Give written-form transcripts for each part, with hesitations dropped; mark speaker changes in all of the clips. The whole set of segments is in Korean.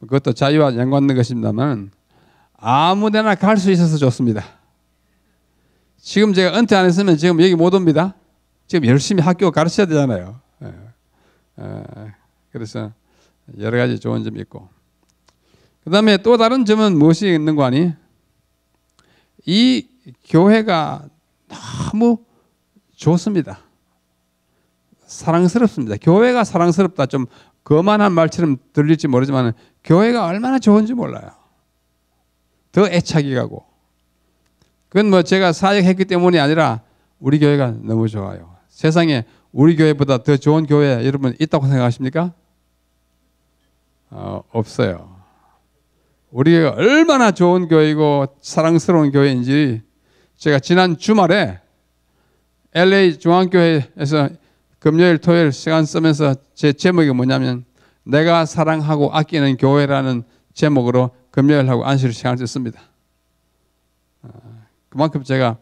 Speaker 1: 그것도 자유와 연관된 것입니다만 아무데나 갈 수 있어서 좋습니다. 지금 제가 은퇴 안 했으면 지금 여기 못 옵니다. 지금 열심히 학교 가르쳐야 되잖아요. 그래서 여러 가지 좋은 점이 있고, 그 다음에 또 다른 점은 무엇이 있는 거 아니? 이 교회가 너무 좋습니다. 사랑스럽습니다. 교회가 사랑스럽다, 좀 거만한 말처럼 들릴지 모르지만 교회가 얼마나 좋은지 몰라요. 더 애착이 가고. 그건 뭐 제가 사역했기 때문이 아니라 우리 교회가 너무 좋아요. 세상에 우리 교회보다 더 좋은 교회 여러분 있다고 생각하십니까? 없어요. 우리 교회가 얼마나 좋은 교회이고 사랑스러운 교회인지 제가 지난 주말에 LA 중앙교회에서 금요일 토요일 시간 쓰면서 제 제목이 뭐냐면 내가 사랑하고 아끼는 교회라는 제목으로 금요일하고 안식일 시간을 썼습니다. 그만큼 제가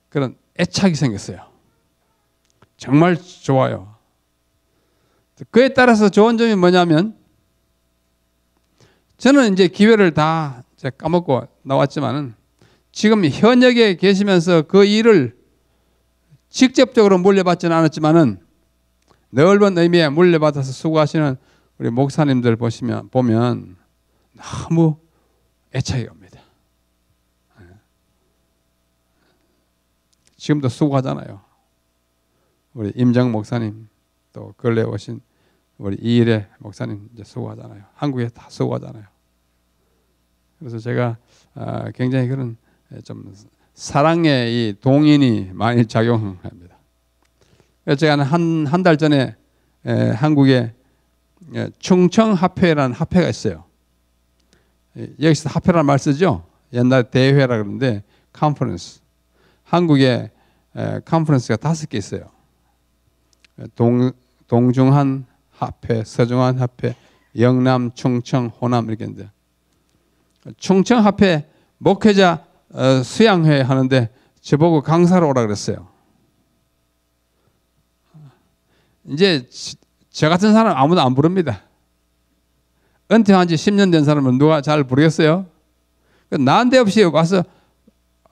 Speaker 1: 그런 애착이 생겼어요. 정말 좋아요. 그에 따라서 좋은 점이 뭐냐면 저는 이제 기회를 다 까먹고 나왔지만은 지금 현역에 계시면서 그 일을 직접적으로 물려받지는 않았지만은 넓은 의미에 물려받아서 수고하시는 우리 목사님들 보면 너무 애착이 옵니다. 지금도 수고하잖아요. 우리 임정 목사님, 또 근래 오신 우리 이일의 목사님 이제 수고하잖아요. 한국에 다 수고하잖아요. 그래서 제가 굉장히 그런 좀 사랑의 이 동인이 많이 작용합니다. 그래서 제가 한 달 전에 한국에 충청합회라는 합회가 있어요. 여기서 합회라는 말 쓰죠. 옛날 대회라 그러는데 컨퍼런스. 한국에 컨퍼런스가 5개 있어요. 동중한 합회, 서중한 합회, 영남, 충청, 호남 이렇게 있는데 충청 합회 목회자 수양회 하는데 저보고 강사로 오라 그랬어요. 이제 저 같은 사람 아무도 안 부릅니다. 은퇴한 지 10년 된 사람은 누가 잘 부르겠어요? 난데없이 와서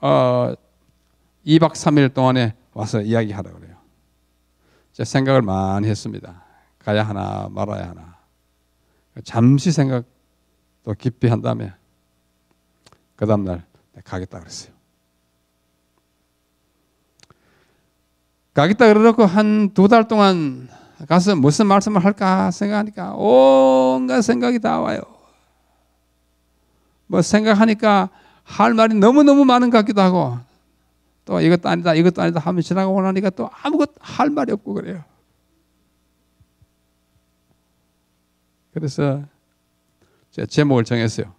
Speaker 1: 2박 3일 동안에 와서 이야기하라 그래요. 제가 생각을 많이 했습니다. 가야 하나 말아야 하나. 잠시 생각 또 깊이 한 다음에 그 다음날 가겠다 그랬어요. 가겠다 그러고 한 2달 동안 가서 무슨 말씀을 할까 생각하니까 온갖 생각이 다 와요. 뭐 생각하니까 할 말이 너무너무 많은 것 같기도 하고 또 이것도 아니다 이것도 아니다 하면 지나가고 나니까 또 아무것도 할 말이 없고 그래요. 그래서 제가 제목을 정했어요.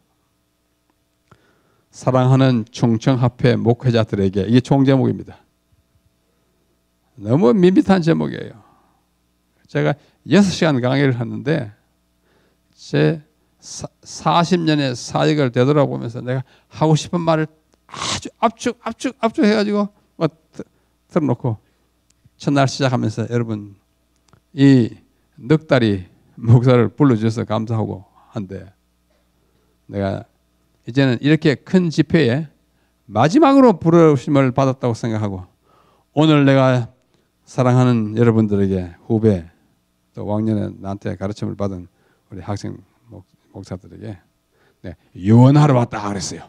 Speaker 1: 사랑하는 충청합회 목회자들에게. 이게 총제목입니다. 너무 밋밋한 제목이에요. 제가 6시간 강의를 하는데 제 40년의 사역을 되돌아보면서 내가 하고 싶은 말을 아주 압축 해가지고 틀어놓고 첫날 시작하면서 여러분 이 넉다리 목사를 불러주셔서 감사하고 한데 내가 이제는 이렇게 큰 집회에 마지막으로 부르심을 받았다고 생각하고 오늘 내가 사랑하는 여러분들에게 후배 또 왕년에 나한테 가르침을 받은 우리 학생 목사들에게 네, 유언하러 왔다 그랬어요.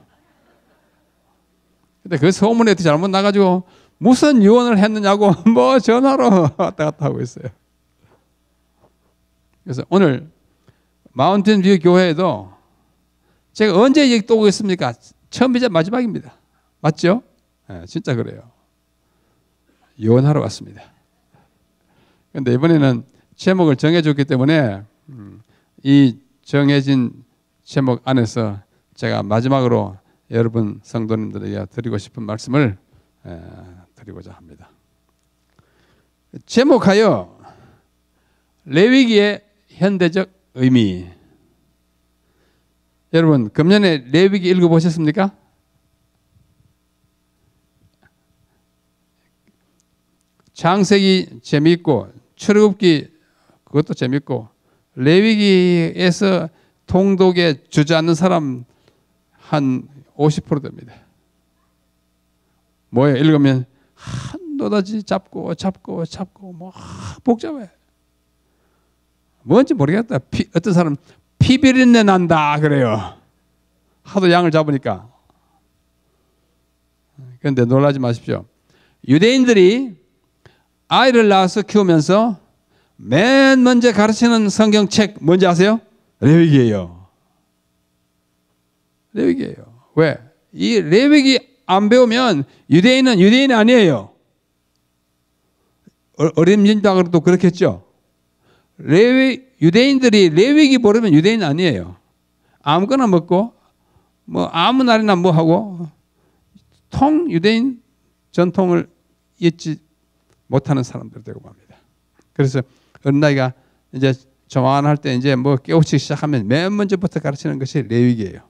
Speaker 1: 근데 그 소문에 잘못 나가지고 무슨 유언을 했느냐고 뭐 전화로 왔다 갔다 하고 있어요. 그래서 오늘 마운틴 뷰 교회에도 제가 언제 여기 또 오겠습니까? 처음이자 마지막입니다. 맞죠? 네, 진짜 그래요. 유언하러 왔습니다. 그런데 이번에는 제목을 정해줬기 때문에 이 정해진 제목 안에서 제가 마지막으로 여러분 성도님들에게 드리고 싶은 말씀을 드리고자 합니다. 제목하여 레위기의 현대적 의미. 여러분 금년에 레위기 읽어보셨습니까? 창세기 재미있고 출애굽기 그것도 재밌고 레위기에서 통독에 주저앉는 사람 한 50% 됩니다. 뭐예요? 읽으면 한 노다지 잡고 뭐 복잡해. 뭔지 모르겠다. 어떤 사람 피비린내 난다 그래요. 하도 양을 잡으니까. 그런데 놀라지 마십시오. 유대인들이 아이를 낳아서 키우면서 맨 먼저 가르치는 성경책 뭔지 아세요? 레위기예요. 레위기예요. 왜? 이 레위기 안 배우면 유대인은 유대인이 아니에요. 어림짐작으로도 그렇겠죠. 유대인들이 레위기 모르면 유대인 아니에요. 아무거나 먹고 뭐 아무 날이나 뭐 하고 유대인 전통을 잊지 못하는 사람들 되고 맙니다. 그래서 어린 나이가 이제 조만할 때 이제 뭐 깨우치기 시작하면 맨 먼저부터 가르치는 것이 레위기예요.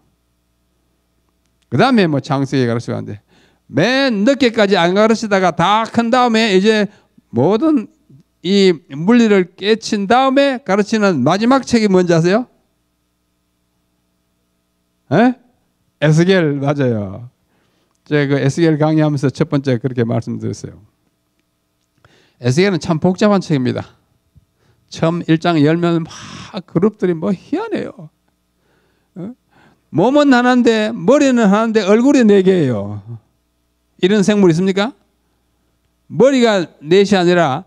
Speaker 1: 그 다음에 뭐 창세기 가르치고 하는데 맨 늦게까지 안 가르치다가 다 큰 다음에 이제 모든 이 물리를 깨친 다음에 가르치는 마지막 책이 뭔지 아세요? 에스겔 맞아요. 제가 그 에스겔 강의하면서 첫 번째 그렇게 말씀드렸어요. 에스겔은 참 복잡한 책입니다. 처음 1장 열면 막 그룹들이 뭐 희한해요. 몸은 하나인데 머리는 하나인데 얼굴이 4개예요. 이런 생물 있습니까? 머리가 4이 아니라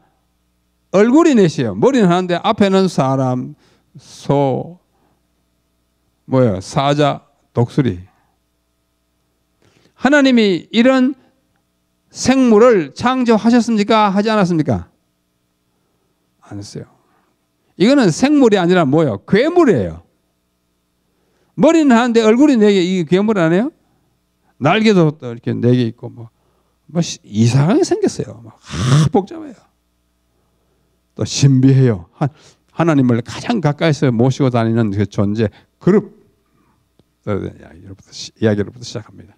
Speaker 1: 얼굴이 4이에요. 머리는 하나인데 앞에는 사람, 소, 사자, 독수리. 하나님이 이런 생물을 창조하셨습니까? 하지 않았습니까? 안 했어요. 이거는 생물이 아니라 뭐예요? 괴물이에요. 머리는 하는데 얼굴이 4개, 이게 괴물 아니에요? 날개도 또 이렇게 4개 있고 뭐 이상하게 생겼어요. 복잡해요. 또 신비해요. 하나님을 가장 가까이서 모시고 다니는 그 존재, 그룹 이야기로부터 시작합니다.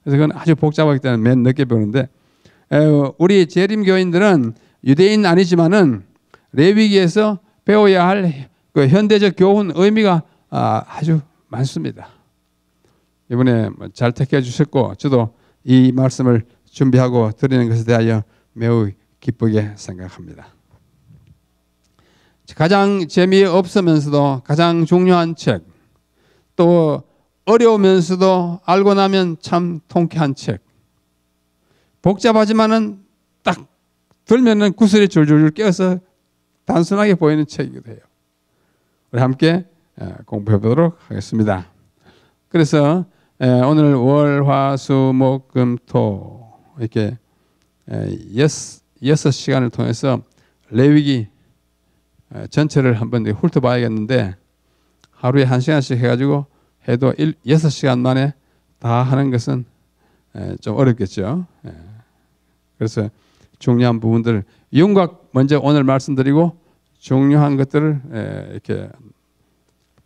Speaker 1: 그래서 그건 아주 복잡하기 때문에 맨 늦게 배우는데 우리 재림교인들은 유대인 아니지만은 레위기에서 배워야 할 그 현대적 교훈 의미가 아주 많습니다. 이번에 잘 택해 주셨고 저도 이 말씀을 준비하고 드리는 것에 대하여 매우 기쁘게 생각합니다. 가장 재미없으면서도 가장 중요한 책, 또 어려우면서도 알고 나면 참 통쾌한 책, 복잡하지만은 딱 들면은 구슬이 줄줄줄 끼어서 단순하게 보이는 책이기도 해요. 우리 함께 공부해 보도록 하겠습니다. 그래서 오늘 월, 화, 수, 목, 금, 토 이렇게 6시간을 통해서 레위기 전체를 한번 훑어봐야겠는데 하루에 1시간씩 해가지고 해도 6시간 만에 다 하는 것은 좀 어렵겠죠. 그래서 중요한 부분들 윤곽 먼저 오늘 말씀드리고 중요한 것들을 이렇게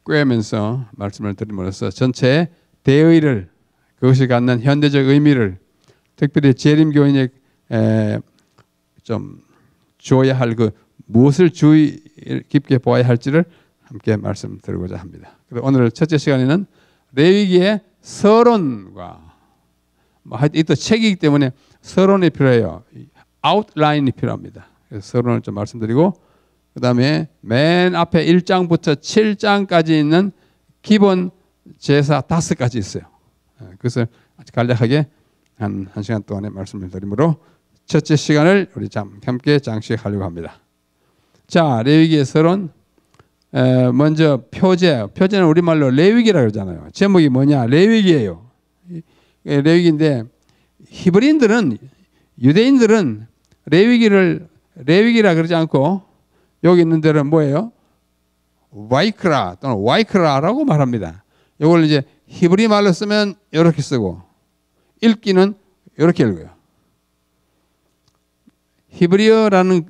Speaker 1: 꿰면서 말씀을 드림으로써 전체의 대의를, 그것이 갖는 현대적 의미를, 특별히 재림교인에 좀 주어야 할 그 무엇을 주의 깊게 보아야 할지를 함께 말씀드리고자 합니다. 그래서 오늘 첫째 시간에는 레위기의 서론과 이 또 책이기 때문에 서론이 필요해요. 아웃라인이 필요합니다. 그래서 서론을 좀 말씀드리고 그 다음에 맨 앞에 1장부터 7장까지 있는 기본 제사 5가지 있어요. 그래서 간략하게 한 1시간 동안의 말씀을 드리므로 첫째 시간을 우리 함께 장식하려고 합니다. 자, 레위기의 서론. 먼저 표제는 우리말로 레위기라고 그러잖아요. 제목이 뭐냐? 레위기예요. 레위기인데 유대인들은 레위기라 그러지 않고 여기 있는 데는 뭐예요? 와이크라 또는 와이크라라고 말합니다. 이걸 이제 히브리 말로 쓰면 이렇게 쓰고 읽기는 이렇게 읽어요. 히브리어라는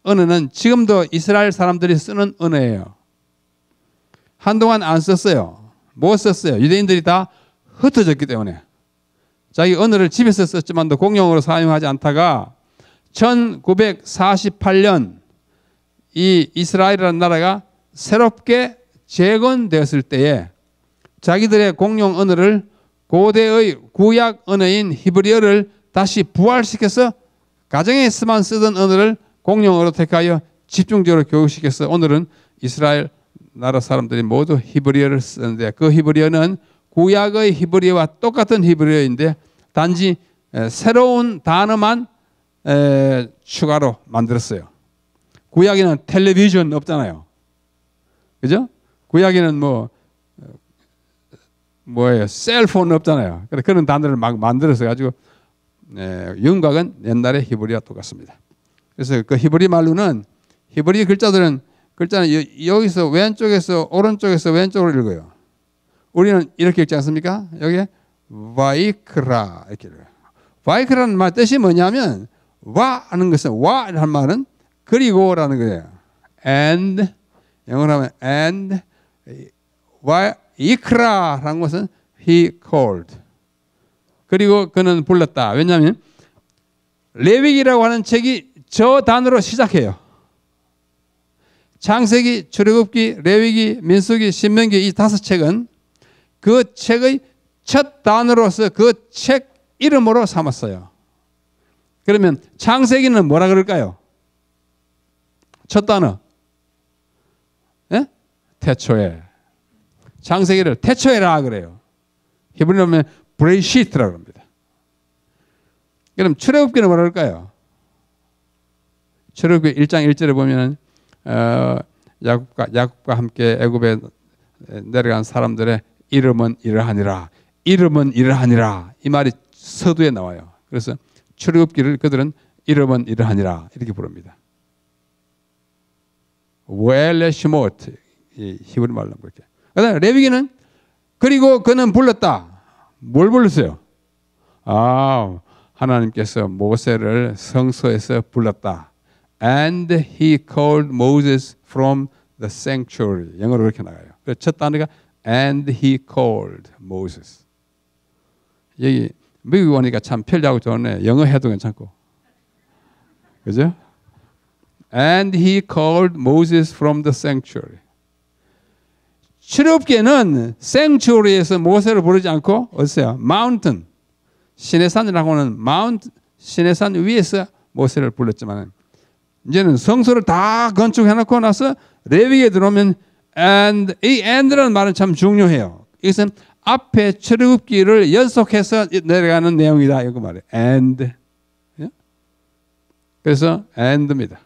Speaker 1: 언어는 지금도 이스라엘 사람들이 쓰는 언어예요. 한동안 안 썼어요. 못 썼어요. 유대인들이 다 흩어졌기 때문에. 자기 언어를 집에서 썼지만도 공용어로 사용하지 않다가 1948년 이 이스라엘이라는 나라가 새롭게 재건되었을 때에 자기들의 공용 언어를 고대의 구약 언어인 히브리어를 다시 부활시켜서 가정에서만 쓰던 언어를 공용어로 택하여 집중적으로 교육시켜서 오늘은 이스라엘 나라 사람들이 모두 히브리어를 쓰는데 그 히브리어는 구약의 히브리어와 똑같은 히브리어인데 단지 새로운 단어만 추가로 만들었어요. 구약에는 텔레비전 없잖아요. 그죠? 구약에는 뭐예요? 셀폰 없잖아요. 그런 단어를 막 만들어서 가지고 윤곽은 옛날에 히브리와 똑같습니다. 그래서 그 히브리 말로는 히브리 글자는 여기서 왼쪽에서 오른쪽에서 왼쪽으로 읽어요. 우리는 이렇게 읽지 않습니까? 여기에 바이크라 이렇게 읽어요. 바이크라는 말 뜻이 뭐냐면 와 하는 것은 와라는 말은 그리고라는 거예요. And 영어로 하면 and 이크라라는 것은 he called. 그리고 그는 불렀다. 왜냐하면 레위기라고 하는 책이 저 단어로 시작해요. 창세기, 출애굽기, 레위기, 민수기, 신명기 이 5책은 그 책의 첫 단어로서 그 책 이름으로 삼았어요. 그러면 창세기는 뭐라 그럴까요? 첫 단어. 예? 태초에. 창세기를 태초에라 그래요. 히브리어로 하면 브레이시트라고 합니다. 그럼 출애굽기는 뭐라 그럴까요? 출애굽기 1장 1절에 보면은 야곱과 함께 애굽에 내려간 사람들의 이름은 이러하니라. 이름은 이러하니라. 이 말이 서두에 나와요. 그래서 출애굽기를 그들은 이름은 이러하니라 이렇게 부릅니다. 웰레시모트 히브리 말로 그렇게. 그다음에 레위기는 그리고 그는 불렀다. 뭘 불렀어요? 하나님께서 모세를 성소에서 불렀다. And he called Moses from the sanctuary. 영어로 이렇게 나가요. 그래서 첫 단어가 and he called Moses. 여기 미국 오니까 참 편리하고 좋네. 영어 해도 괜찮고. 그죠? And he called Moses from the sanctuary. 출애굽기에는 sanctuary에서 모세를 부르지 않고 어디서요? mountain. 시내산이라고 하는 시내산 위에서 모세를 불렀지만 이제는 성소를 다 건축해놓고 나서 레위기에 들어오면 이 and라는 말은 참 중요해요. 이것은 앞에 출애굽기를 연속해서 내려가는 내용이다 이거 말이에요. and. 그래서 and입니다.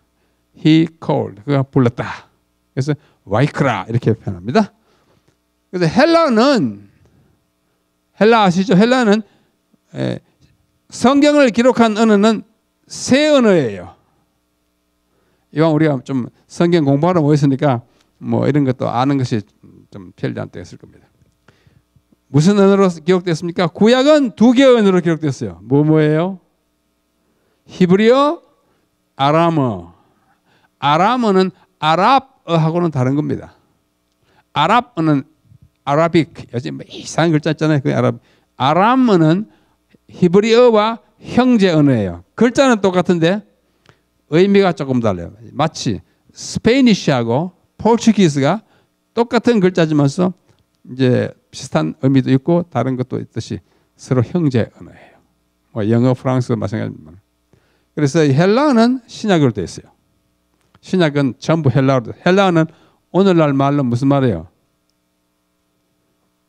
Speaker 1: He called. 그가 불렀다. 그래서 와이크라 이렇게 표현합니다. 그래서 헬라 아시죠? 헬라는 성경을 기록한 언어는 세 언어예요. 이왕 우리가 좀 성경 공부하러 모였으니까 뭐 이런 것도 아는 것이 좀 편리한 때가 있을 겁니다. 무슨 언어로 기록됐습니까? 구약은 2개의 언어로 기록됐어요. 뭐예요? 히브리어, 아람어. 아람어는 아랍어하고는 다른 겁니다. 아랍어는 아라빅, 요즘 이상한 글자 있잖아요. 그 아람어는 히브리어와 형제 언어예요. 글자는 똑같은데 의미가 조금 달라요. 마치 스페니쉬하고 포르투기스가 똑같은 글자지만서 이제 비슷한 의미도 있고 다른 것도 있듯이 서로 형제 언어예요. 뭐 영어, 프랑스 마찬가지입니다. 그래서 헬라어는 신약으로 되어 있어요. 신약은 전부 헬라어로. 헬라어는 오늘날 말로 무슨 말이에요?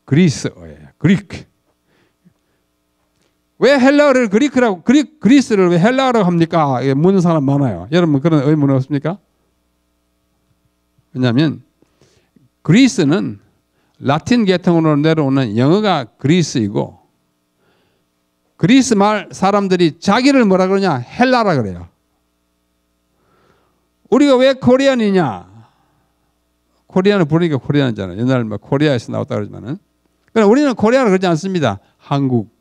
Speaker 1: 그리스어예요. 그리크. 왜 헬라어를 그리스를 왜 헬라어라고 합니까? 묻는 사람 많아요. 여러분 그런 의문 없습니까? 왜냐하면 그리스는 라틴 계통으로 내려오는 영어가 그리스이고 그리스 말 사람들이 자기를 뭐라 그러냐? 헬라라 그래요. 우리가 왜 코리안이냐? 코리안을 부르니까 코리안이잖아요. 옛날 뭐 코리아에서 나왔다 그러지만은 그러나 우리는 코리아를 그러지 않습니다. 한국.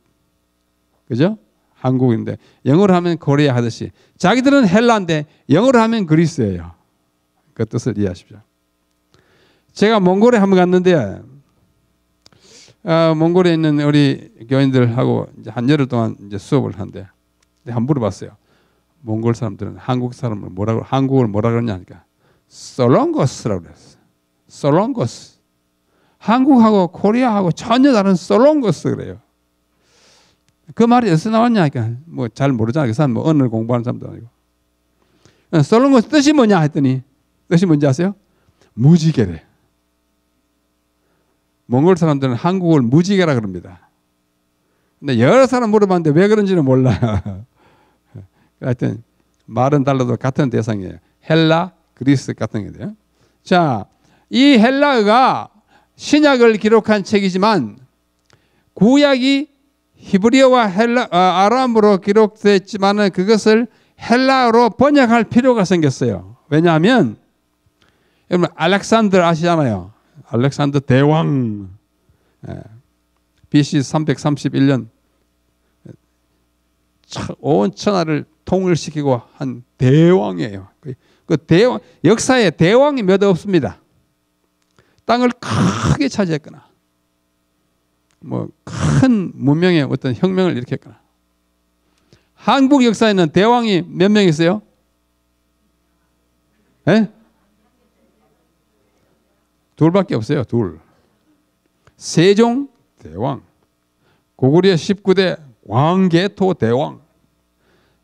Speaker 1: 그죠? 한국인데 영어로 하면 코리아 하듯이 자기들은 헬라인데 영어로 하면 그리스예요. 그 뜻을 이해하십시오. 제가 몽골에 한번 갔는데 몽골에 있는 우리 교인들하고 이제 한 열흘 동안 이제 수업을 하는데 한번 물어봤어요. 몽골 사람들은 한국 사람을 한국을 뭐라 그러냐 하니까 솔롱고스라고 그랬어요. 솔롱고스. 한국하고 코리아하고 전혀 다른 솔롱거스 그래요. 그 말이 어디서 나왔냐? 그러니까 뭐 잘 모르잖아요. 그 사람 뭐 언어를 공부하는 사람도 아니고. 솔롱거스 뜻이 뭐냐 했더니 뜻이 뭔지 아세요? 무지개래. 몽골 사람들은 한국을 무지개라 그럽니다. 근데 여러 사람 물어봤는데 왜 그런지는 몰라. 하여튼 말은 달라도 같은 대상이에요. 헬라, 그리스 같은 게 돼요. 자, 이 헬라어가 신약을 기록한 책이지만 구약이 히브리어와 아람어로 기록됐지만은 그것을 헬라어로 번역할 필요가 생겼어요. 왜냐하면 여러분 알렉산더 아시잖아요. 알렉산더 대왕. BC 331년 온 천하를 통일시키고 한 대왕이에요. 그 대왕, 역사에 대왕이 몇 없습니다. 땅을 크게 차지했거나 뭐 큰 문명의 어떤 혁명을 일으켰거나. 한국 역사에는 대왕이 몇 명 있어요? 에? 둘밖에 없어요. 둘. 세종 대왕, 고구려 19대 왕개토 대왕.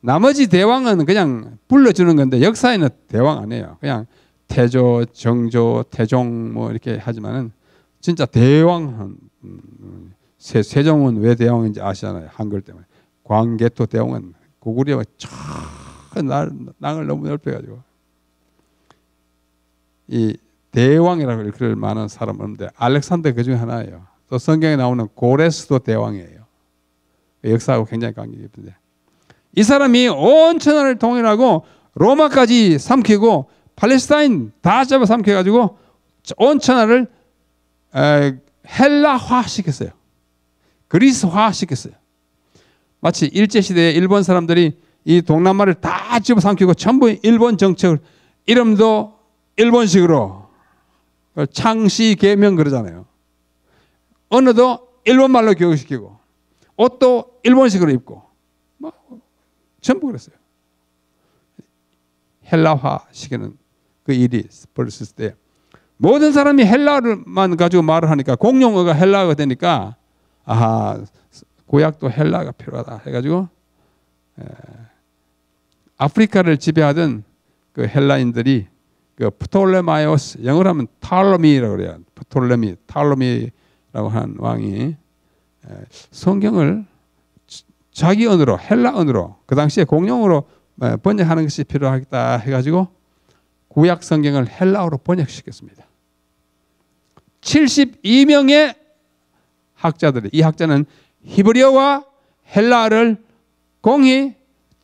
Speaker 1: 나머지 대왕은 그냥 불러주는 건데 역사에는 대왕 아니에요. 그냥 태조, 정조, 태종 뭐 이렇게 하지만은 진짜 대왕. 세종은 왜 대왕인지 아시잖아요. 한글 때문에. 광개토 대왕은 고구려가 땅을 너무 넓혀가지고 이 대왕이라고 일컬을 만한 사람은 없는데 알렉산더 그 중에 하나예요. 또 성경에 나오는 고레스도 대왕이에요. 역사하고 굉장히 관계 깊은데 이 사람이 온 천하를 통일하고 로마까지 삼키고 팔레스타인 다 잡아 삼켜가지고 온 천하를 헬라화 시켰어요. 그리스화 시켰어요. 마치 일제시대에 일본 사람들이 이 동남아를 다 집어삼키고 전부 일본 정책을 이름도 일본식으로 창씨 계명 그러잖아요. 언어도 일본말로 교육시키고 옷도 일본식으로 입고 뭐 전부 그랬어요. 헬라화 시키는 그 일이 벌어졌을 때 모든 사람이 헬라어만 가지고 말을 하니까 공용어가 헬라어가 되니까 아하 구약도 헬라어가 필요하다 해가지고 아프리카를 지배하던 그 헬라인들이 그 프톨레마이오스 영어로 하면 탈로미라고 그래요. 탈로미라고 하는 왕이 성경을 자기 언어로 헬라 언어로 그 당시에 공용어로 번역하는 것이 필요하겠다 해가지고 구약 성경을 헬라어로 번역시켰습니다. 72명의 학자들이 이 학자는 히브리어와 헬라어를 공히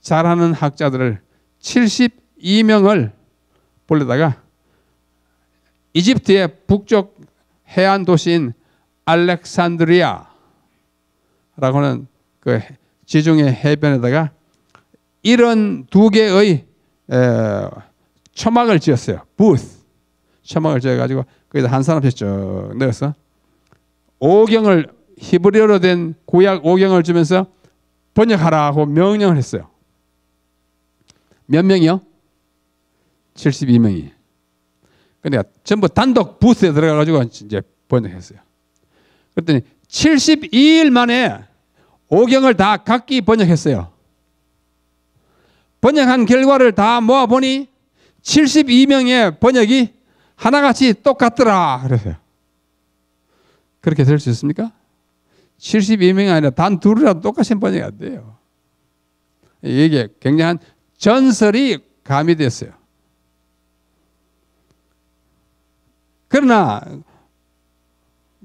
Speaker 1: 잘하는 학자들을 72명을 불러다가 이집트의 북쪽 해안 도시인 알렉산드리아라고 하는 그 지중해 해변에다가 이런 두 개의 초막을 지었어요. 부스 초막을 지어가지고 거기다 한 사람씩 쭉 넣어서 오경을 히브리어로 된 구약 오경을 주면서 번역하라고 명령을 했어요. 몇 명이요? 72명이. 그러니까 전부 단독 부스에 들어가가지고 이제 번역했어요. 그랬더니 72일 만에 오경을 다 각기 번역했어요. 번역한 결과를 다 모아보니 72명의 번역이 하나같이 똑같더라 그러세요. 그렇게 될 수 있습니까? 72명이 아니라 단 둘이라도 똑같이 번역이 안 돼요. 이게 굉장한 전설이 가미됐어요. 그러나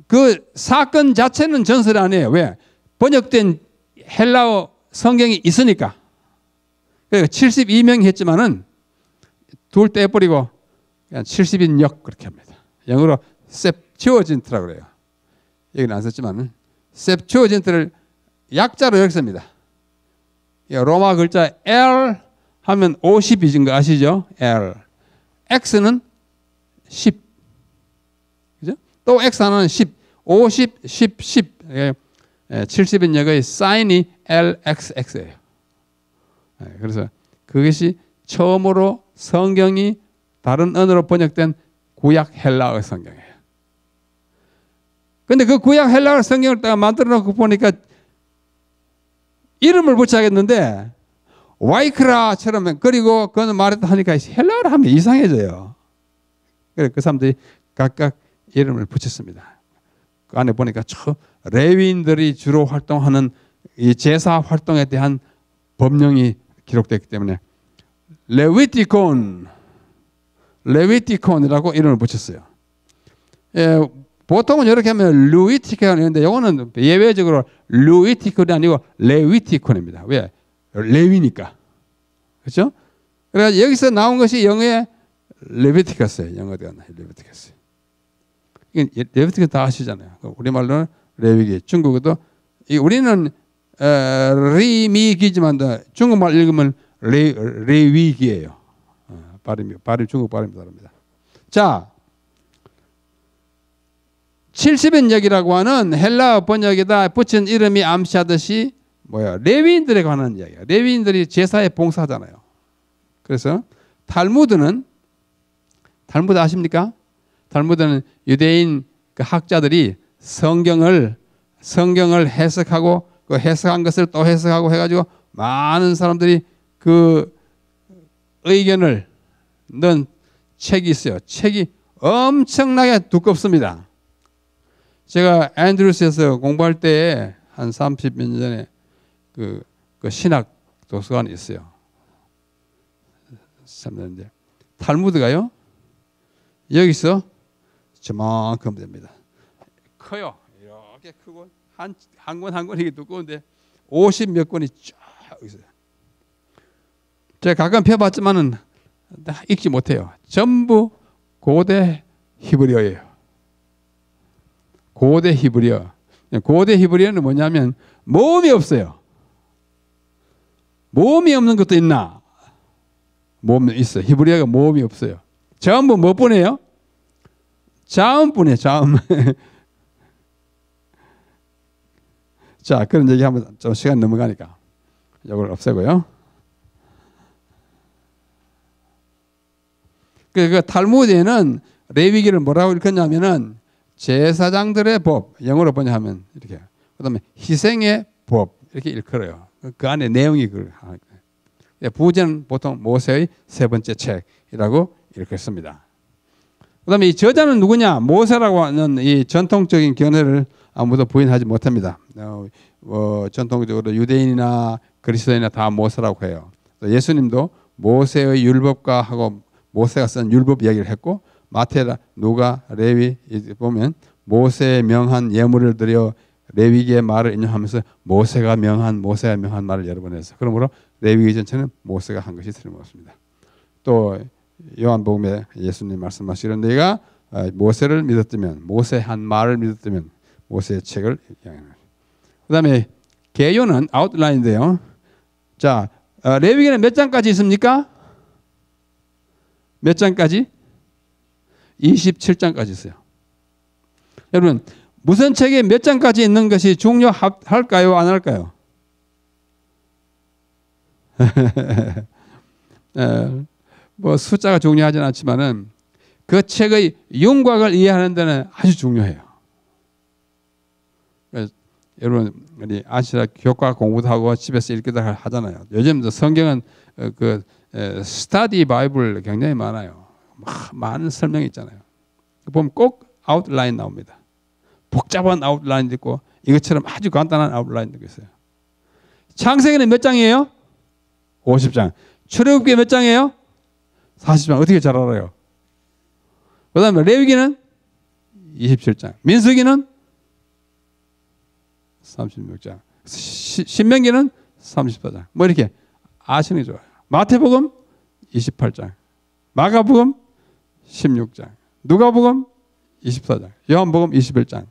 Speaker 1: 그 사건 자체는 전설이 아니에요. 왜? 번역된 헬라어 성경이 있으니까. 그러니까 72명이 했지만은 둘 떼버리고 그냥 70인역 그렇게 합니다. 영어로 셉튜어진트라고 그래요. 여기는 안 썼지만은 셉튜어진트를 약자로 이렇게 씁니다. 로마 글자 L 하면 50이진 거 아시죠? L. X는 10. 그죠? 또 X 하나는 10. 50, 10, 10. 70인역의 사인이 LXX예요. 그래서 그것이 처음으로 성경이 다른 언어로 번역된 구약 헬라어 성경이에요. 근데 그 구약 헬라어 성경을 딱 만들어 놓고 보니까 이름을 붙여야겠는데 와이크라처럼 그리고 그는 말했다 하니까 헬라어를 하면 이상해져요. 그래서 그 사람들이 각각 이름을 붙였습니다. 그 안에 보니까 레위인들이 주로 활동하는 이 제사 활동에 대한 법령이 기록됐기 때문에 레위티콘이라고 이름을 붙였어요. 예, 보통은 이렇게 하면 루이티콘인데 이거는 예외적으로 루이티콘이 아니고 레위티콘입니다. 왜? 레위니까. 그렇죠? 그래서 여기서 나온 것이 영어의 레비티커스예요. 영어가 레비티커스. 레비티커스 다 아시잖아요. 우리말로는 레위기. 중국어도 우리는 리미기지만 중국말 읽으면 레위기예요. 발음 중국 발음이 다릅니다. 자, 70인역이라고 하는 헬라어 번역에다 붙인 이름이 암시하듯이 레위인들에 관한 이야기예요. 레위인들이 제사에 봉사하잖아요. 그래서 탈무드 아십니까? 탈무드는 유대인 그 학자들이 성경을 해석하고 그 해석한 것을 또 해석하고 해가지고 많은 사람들이 그 의견을 넣은 책이 있어요. 책이 엄청나게 두껍습니다. 제가 앤드루스에서 공부할 때 한 30몇 년 전에 그 신학 도서관이 있어요. 탈무드가요 여기서 저만큼 됩니다. 커요. 이렇게 크고 한 권 한 권이 두꺼운데 50몇 권이 쫙 있어요. 제가 가끔 펴봤지만은 읽지 못해요. 전부 고대 히브리어예요. 고대 히브리어. 고대 히브리어는 뭐냐면 모음이 없어요. 모음이 없는 것도 있나? 모음이 있어요. 히브리어가 모음이 없어요. 전부 뭐 뿐이에요? 자음뿐이에요. 자음. 자, 그런 얘기 하면 좀 시간 넘어가니까 이걸 없애고요. 그 탈무드에는 레위기를 뭐라고 읽었냐면은 제사장들의 법, 영어로 번역하면 이렇게. 그다음에 희생의 법 이렇게 일컬어요. 그 안에 내용이 부제는 보통 모세의 세 번째 책이라고 일컬습니다. 그다음에 이 저자는 누구냐? 모세라고 하는 이 전통적인 견해를 아무도 부인하지 못합니다. 전통적으로 유대인이나 그리스도인이나 다 모세라고 해요. 예수님도 모세의 율법과 하고 모세가 쓴 율법 이야기를 했고 마태나 누가 레위 보면 모세의 명한 예물을 드려 레위기의 말을 인용하면서 모세가 명한 말을 여러 번 했어요. 그러므로 레위기 전체는 모세가 한 것이 틀림없습니다. 또 요한복음에 예수님 말씀하시는 내가 모세를 믿었다면 모세 한 말을 믿었다면 모세의 책을 양해합니다. 그다음에 개요는 아웃라인인데요. 자, 레위기는 몇 장까지 있습니까? 몇 장까지? 27장까지 있어요. 여러분 무슨 책에 몇 장까지 있는 것이 중요할까요? 안 할까요? 뭐 숫자가 중요하지는 않지만은 그 책의 윤곽을 이해하는 데는 아주 중요해요. 여러분 우리 아시라 교과 공부도 하고 집에서 읽기도 하잖아요. 요즘도 성경은 그 스터디 바이블 굉장히 많아요. 많은 설명이 있잖아요. 보면 꼭 아웃라인 나옵니다. 복잡한 아웃라인도 있고 이것처럼 아주 간단한 아웃라인도 있어요. 창세기는 몇 장이에요? 50장. 출애굽기 몇 장이에요? 40장. 어떻게 잘 알아요? 그 다음에 레위기는 27장. 민수기는 36장. 신명기는 34장. 뭐 이렇게 아시는 게 좋아요. 마태복음 28장. 마가복음 16장. 누가복음 24장. 요한복음 21장.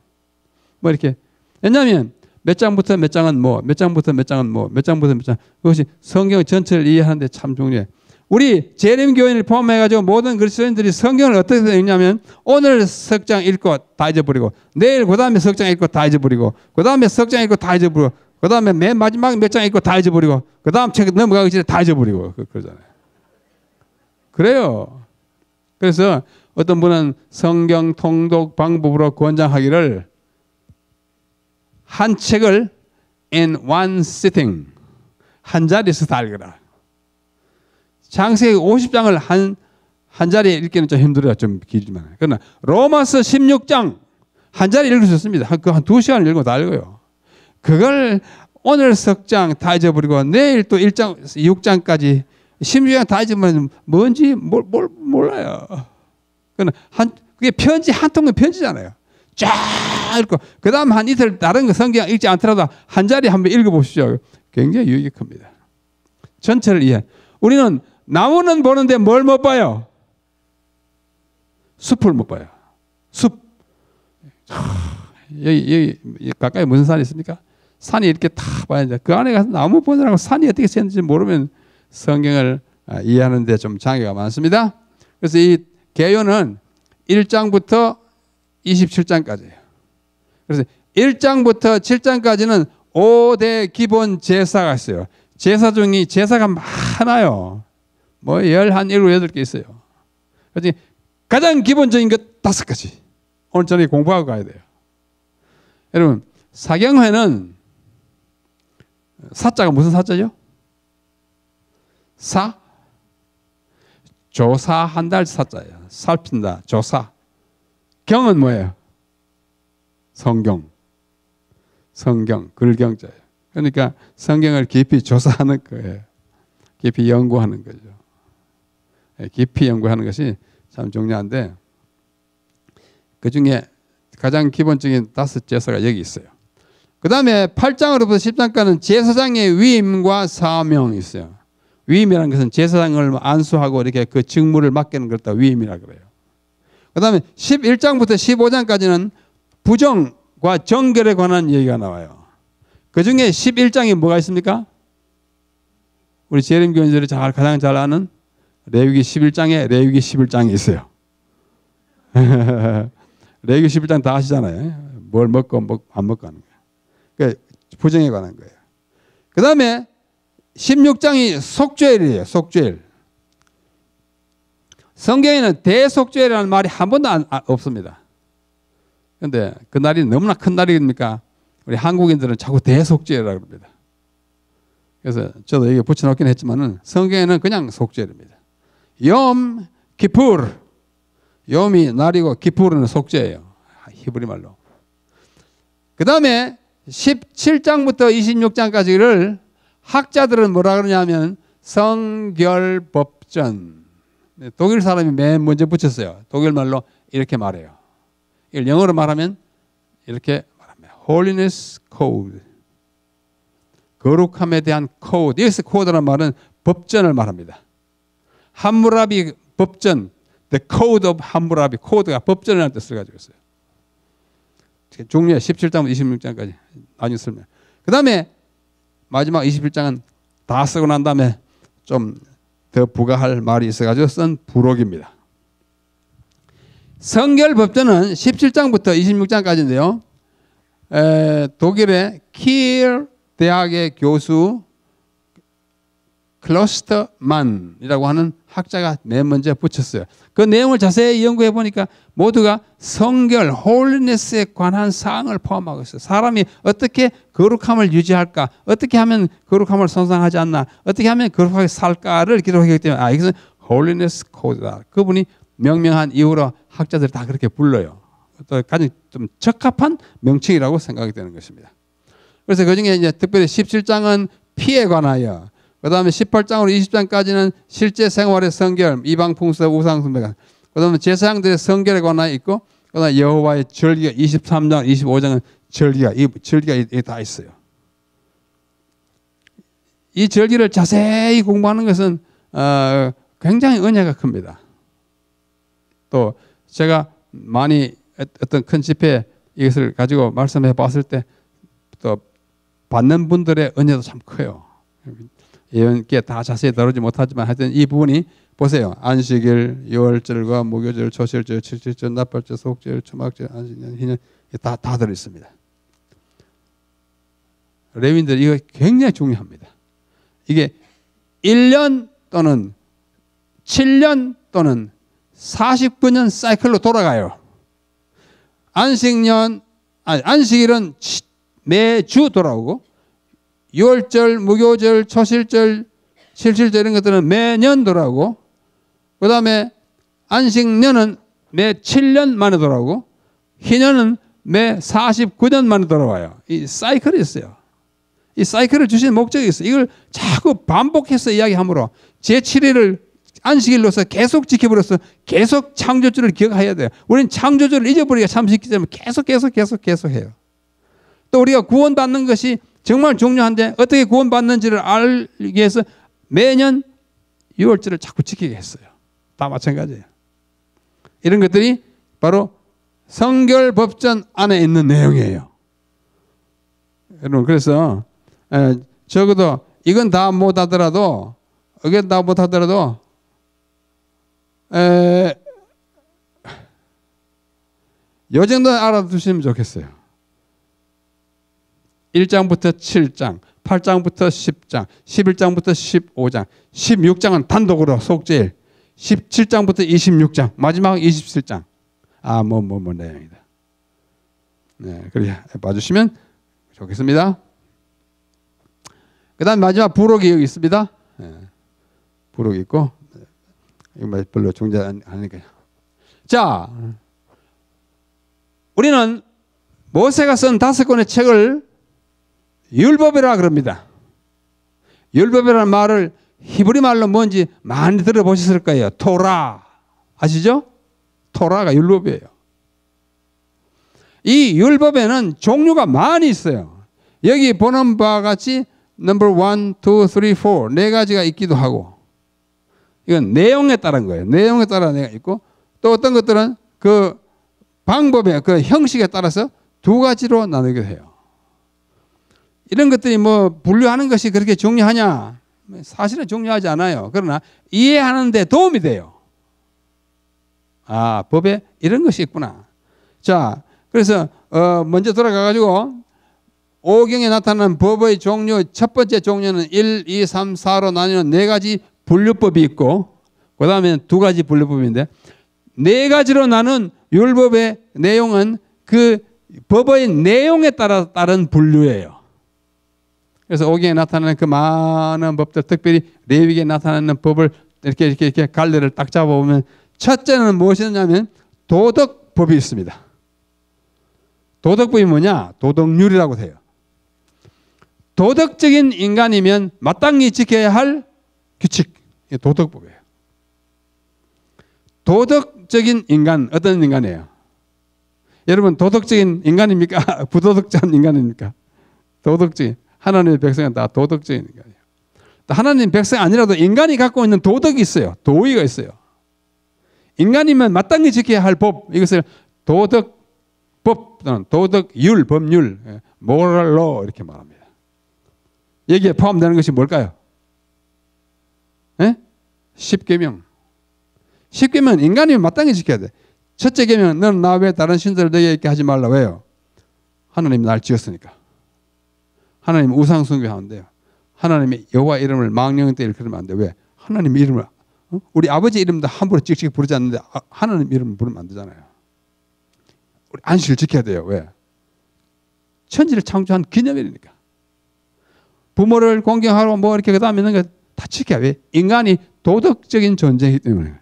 Speaker 1: 뭐 이렇게. 왜냐하면 몇 장부터 몇 장은 뭐, 몇 장부터 몇 장은 뭐, 몇 장부터 몇 장. 그것이 성경 전체를 이해하는데 참 중요해. 우리 재림교인을 포함해가지고 모든 그리스도인들이 성경을 어떻게 읽냐면 오늘 석장 읽고 다 잊어버리고 내일 그 다음에 석장 읽고 다 잊어버리고 그 다음에 석장 읽고 다 잊어버리고 그 다음에 맨 마지막 몇 장 읽고 다 잊어버리고 그 다음 책 넘어가기 전에 다 잊어버리고 그러잖아요. 그래요. 그래서 어떤 분은 성경 통독 방법으로 권장하기를 한 책을 in one sitting, 한 자리에서 다 읽어라. 창세기 50장을 한 자리에 읽기는 좀 힘들어요. 좀 길지만. 그러나 로마서 16장 한 자리에 읽을 수 있습니다. 한 2시간을 읽으면 다 읽어요. 그걸 오늘 석장 다 잊어버리고 내일 또 1장, 6장까지 16장 다 잊으면 뭔지 몰라요. 그러나 그게 편지, 한 통의 편지잖아요. 쫙 읽고, 그 다음 한 이틀 다른 거 성경 읽지 않더라도 한 자리 한번 읽어보시죠. 굉장히 유익이 큽니다. 전체를 이해. 우리는 나무는 보는데 뭘 못 봐요? 숲을 못 봐요. 숲. 여기 가까이 무슨 산이 있습니까? 산이 이렇게 다 봐야 돼. 그 안에 가서 나무 보느라고 산이 어떻게 생겼는지 모르면 성경을 이해하는 데 좀 장애가 많습니다. 그래서 이 개요는 1장부터 27장까지예요. 그래서 1장부터 7장까지는 5대 기본 제사가 있어요. 제사 중에 제사가 많아요. 뭐 11, 8개 있어요. 그래서 가장 기본적인 것 5가지. 오늘 저녁에 공부하고 가야 돼요. 여러분, 사경회는 사자가 무슨 사자죠? 조사한다 사자예요. 살핀다, 조사. 경은 뭐예요? 성경, 글경자예요. 그러니까 성경을 깊이 조사하는 거예요. 깊이 연구하는 거죠. 깊이 연구하는 것이 참 중요한데, 그 중에 가장 기본적인 5 제사가 여기 있어요. 그 다음에 8장으로부터 10장까지는 제사장의 위임과 사명이 있어요. 위임이라는 것은 제사장을 안수하고 이렇게 그 직무를 맡기는 걸 다 위임이라 그래요. 그 다음에 11장부터 15장까지는 부정과 정결에 관한 얘기가 나와요. 그 중에 11장에 뭐가 있습니까? 우리 재림 교인들이 가장 잘 아는 레위기 11장에 레위기 11장이 있어요. 레위기 11장 다 아시잖아요. 뭘 먹고 안 먹고 하는 거예요. 그러니까 부정에 관한 거예요. 그 다음에 16장이 속죄일이에요. 속죄일. 성경에는 대속죄라는 말이 한 번도 없습니다. 그런데 그 날이 너무나 큰 날이니까 우리 한국인들은 자꾸 대속죄라고 합니다. 그래서 저도 여기 붙여놓긴 했지만은 성경에는 그냥 속죄입니다. 욤 키푸르. 욤이 날이고 키푸르는 속죄예요. 히브리 말로. 그 다음에 17장부터 26장까지를 학자들은 뭐라 그러냐면 성결법전. 독일 사람이 맨 먼저 붙였어요. 독일 말로 이렇게 말해요. 이걸 영어로 말하면 이렇게 말합니다. Holiness Code. 거룩함에 대한 코드. 여기서 코드라는 말은 법전을 말합니다. 함무라비 법전. The Code of 함무라비. 코드가 법전이라는 뜻을 가지고 있어요. 종류에 17장부터 26장까지 나중에 설명. 그 다음에 마지막 21장은 다 쓰고 난 다음에 좀 더 부가할 말이 있어가지고 쓴 부록입니다. 성결법전은 17장부터 26장까지인데요. 독일의 킬 대학의 교수 클로스터만이라고 하는 학자가 맨 먼저 붙였어요. 그 내용을 자세히 연구해 보니까 모두가 성결, 홀리네스에 관한 사항을 포함하고 있어요. 사람이 어떻게 거룩함을 유지할까? 어떻게 하면 거룩함을 손상하지 않나? 어떻게 하면 거룩하게 살까를 기록하기 때문에 이것은 홀리네스 코드다. 그분이 명명한 이후로 학자들이 다 그렇게 불러요. 또 가장 좀 적합한 명칭이라고 생각이 되는 것입니다. 그래서 그 중에 이제 특별히 17장은 피에 관하여, 그 다음에 18장으로 20장까지는 실제 생활의 성결, 이방 풍습, 우상 숭배가, 그 다음에 제사장들의 성결에 관하여 있고, 그 다음에 여호와의 절기가 23장, 25장은 절기가 다 있어요. 이 절기를 자세히 공부하는 것은 굉장히 은혜가 큽니다. 또 제가 많이 어떤 큰 집회에 이것을 가지고 말씀해 봤을 때 또 받는 분들의 은혜도 참 커요. 예언께 다 자세히 다루지 못하지만 하여튼 이 부분이 보세요. 안식일, 유월절과 무교절, 초실절, 칠칠절, 납발절, 속절, 초막절, 안식년, 희년 다 들어있습니다. 레위인들 이거 굉장히 중요합니다. 이게 1년 또는 7년 또는 49년 사이클로 돌아가요. 안식일은 매주 돌아오고, 유월절, 무교절, 초실절, 칠칠절 이런 것들은 매년 돌아오고, 그 다음에 안식년은 매 7년 만에 돌아오고, 희년은 매 49년 만에 돌아와요. 이 사이클이 있어요. 이 사이클을 주신 목적이 있어요. 이걸 자꾸 반복해서 이야기함으로 제7일을 안식일로서 계속 지켜버려서 계속 창조주를 기억해야 돼요. 우리는 창조주를 잊어버리기가 참 쉽기 때문에 계속 해요. 또 우리가 구원받는 것이 정말 중요한데 어떻게 구원받는지를 알기 위해서 매년 6월절을 자꾸 지키게 했어요. 다 마찬가지예요. 이런 것들이 바로 성결법전 안에 있는 내용이에요. 여러분, 그래서 적어도 이건 다 못하더라도 요 정도 알아두시면 좋겠어요. 1장부터 7장, 8장부터 10장, 11장부터 15장, 16장은 단독으로 속죄일, 17장부터 26장, 마지막 27장. 내용이다. 네, 그렇게 봐주시면 좋겠습니다. 그 다음 마지막 부록이 여기 있습니다. 네, 부록이 있고, 이거 별로 중요하니까요. 자, 우리는 모세가 쓴 5권의 책을 율법이라 그럽니다. 율법이라는 말을 히브리 말로 뭔지 많이 들어보셨을 거예요. 토라. 아시죠? 토라가 율법이에요. 이 율법에는 종류가 많이 있어요. 여기 보는 바와 같이 넘버 1, 2, 3, 4 네 가지가 있기도 하고, 이건 내용에 따른 거예요. 내용에 따라 내가 있고, 또 어떤 것들은 그 방법에, 그 형식에 따라서 2가지로 나누기도 해요. 이런 것들이 뭐 분류하는 것이 그렇게 중요하냐? 사실은 중요하지 않아요. 그러나 이해하는 데 도움이 돼요. 법에 이런 것이 있구나. 자, 그래서 먼저 돌아가가지고 오경에 나타나는 법의 종류, 첫 번째 종류는 1, 2, 3, 4로 나뉘는 4가지 분류법이 있고, 그 다음에 2가지 분류법인데, 4가지로 나눈 율법의 내용은 그 법의 내용에 따른 분류예요. 그래서 오경에 나타나는 그 많은 법들, 특별히 레위기에 나타나는 법을 이렇게 갈래를 딱 잡아보면, 첫째는 무엇이냐면 도덕법이 있습니다. 도덕법이 뭐냐? 도덕률이라고 해요. 도덕적인 인간이면 마땅히 지켜야 할 규칙, 도덕법이에요. 도덕적인 인간, 어떤 인간이에요? 여러분, 도덕적인 인간입니까? 부도덕한 인간입니까? 도덕적인, 하나님의 백성은 다 도덕적인 인간이에요. 하나님 백성 아니라도 인간이 갖고 있는 도덕이 있어요. 도의가 있어요. 인간이면 마땅히 지켜야 할 법, 이것을 도덕법 또는 도덕율, 법률, moral law 이렇게 말합니다. 여기에 포함되는 것이 뭘까요? 10계명. 10계명은 인간이면 마땅히 지켜야 돼. 첫째 계명은 너는 나 외에 다른 신들을 너희에게 있게 하지 말라. 왜요? 하나님이 날 지었으니까. 하나님 우상 숭배하는데요. 하나님의 여호와 이름을 망령 때 그러면 안 돼. 왜? 하나님 이름을 우리 아버지 이름도 함부로 찍찍 부르지 않는데 하나님 이름을 부르면 안 되잖아요. 우리 안식을 지켜야 돼요. 왜? 천지를 창조한 기념일이니까. 부모를 공경하고 뭐 이렇게 그다음에 있는 거 다 지켜야 돼. 왜? 인간이 도덕적인 존재이기 때문에.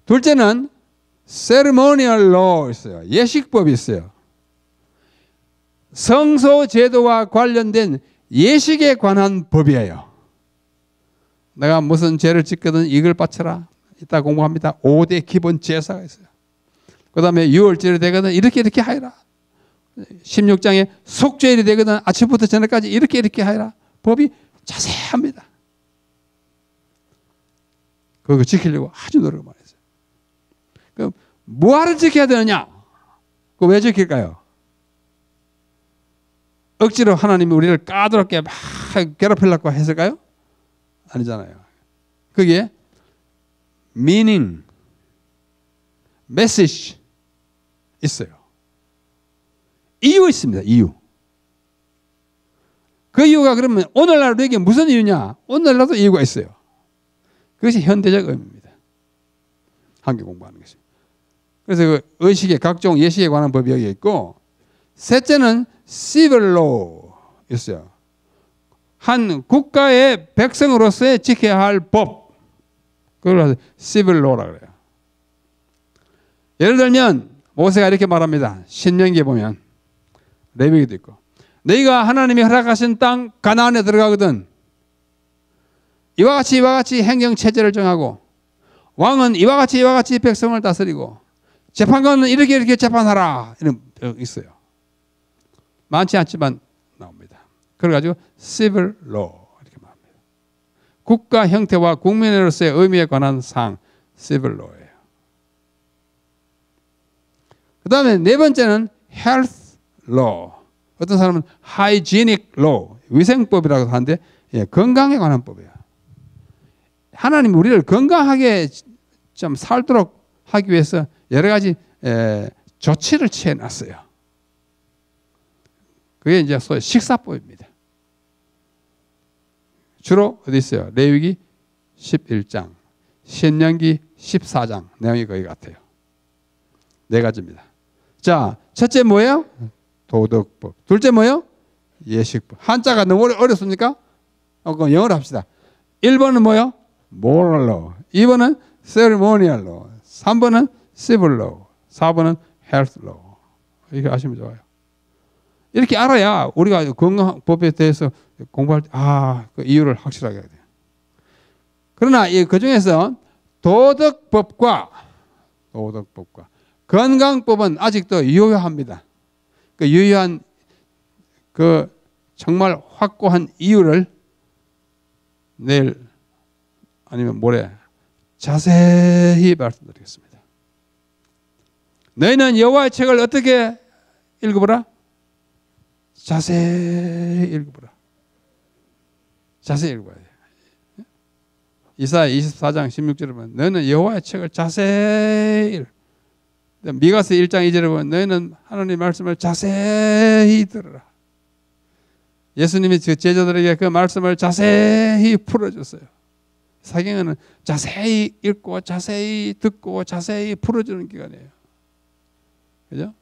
Speaker 1: 둘째는 ceremonial law 있어요. 예식법이 있어요. 성소 제도와 관련된 예식에 관한 법이에요. 내가 무슨 죄를 짓거든 이걸 바쳐라. 이따 공부합니다. 5대 기본 제사가 있어요. 그 다음에 유월절이 되거든 이렇게 하여라. 16장에 속죄일이 되거든 아침부터 저녁까지 이렇게 하여라. 법이 자세합니다. 그거 지키려고 아주 노력을 많이 했어요. 그럼 뭐하러 지켜야 되느냐? 그거 왜 지킬까요? 억지로 하나님이 우리를 까다롭게 막 괴롭히려고 했을까요? 아니잖아요. 그게 meaning, message 있어요. 이유 있습니다. 이유. 그 이유가 그러면 오늘날 우리에게 무슨 이유냐? 오늘날도 이유가 있어요. 그것이 현대적 의미입니다. 한글 공부하는 것이. 그래서 그 의식의 각종 예식에 관한 법이 여기 있고 셋째는 civil law 있어요. 한 국가의 백성으로서의 지켜야 할 법. 그걸 civil law라고 그래요. 예를 들면 모세가 이렇게 말합니다. 신명기에 보면 레위기도 있고 너희가 하나님이 허락하신 땅 가나안에 들어가거든 이와 같이 행정체제를 정하고 왕은 이와 같이 백성을 다스리고 재판관은 이렇게 재판하라 이런 있어요. 많지 않지만 나옵니다. 그래가지고 civil law 이렇게 말합니다. 국가 형태와 국민으로서의 의미에 관한 사항 civil law예요. 그 다음에 네 번째는 health law. 어떤 사람은 hygienic law 위생법이라고 하는데 건강에 관한 법이에요. 하나님 우리를 건강하게 좀 살도록 하기 위해서 여러 가지 조치를 취해놨어요. 그게 이제 소위 식사법입니다. 주로 어디 있어요? 레위기 11장, 신명기 14장 내용이 거의 같아요. 네 가지입니다. 자, 첫째 뭐예요? 도덕법. 둘째 뭐예요? 예식법. 한자가 너무 어렵습니까? 그럼 영어로 합시다. 1번은 뭐예요? moral law. 2번은 ceremonial law. 3번은 civil law. 4번은 health law. 이렇게 아시면 좋아요. 이렇게 알아야 우리가 건강법에 대해서 공부할 때 그 이유를 확실하게 해야 돼요. 그러나 그 중에서 도덕법과 건강법은 아직도 유효합니다. 그 유효한 그 정말 확고한 이유를 내일 아니면 모레 자세히 말씀드리겠습니다. 너희는 여호와의 책을 어떻게 읽어보라? 자세히 읽어보라. 자세히 읽어야 돼요. 이사야 24장 16절에 보면 너희는 여호와의 책을 자세히 읽어. 미가서 1장 2절에 보면 너희는 하나님의 말씀을 자세히 들으라. 예수님이 제자들에게 그 말씀을 자세히 풀어줬어요. 사경에는 자세히 읽고 자세히 듣고 자세히 풀어주는 기간이에요. 그죠?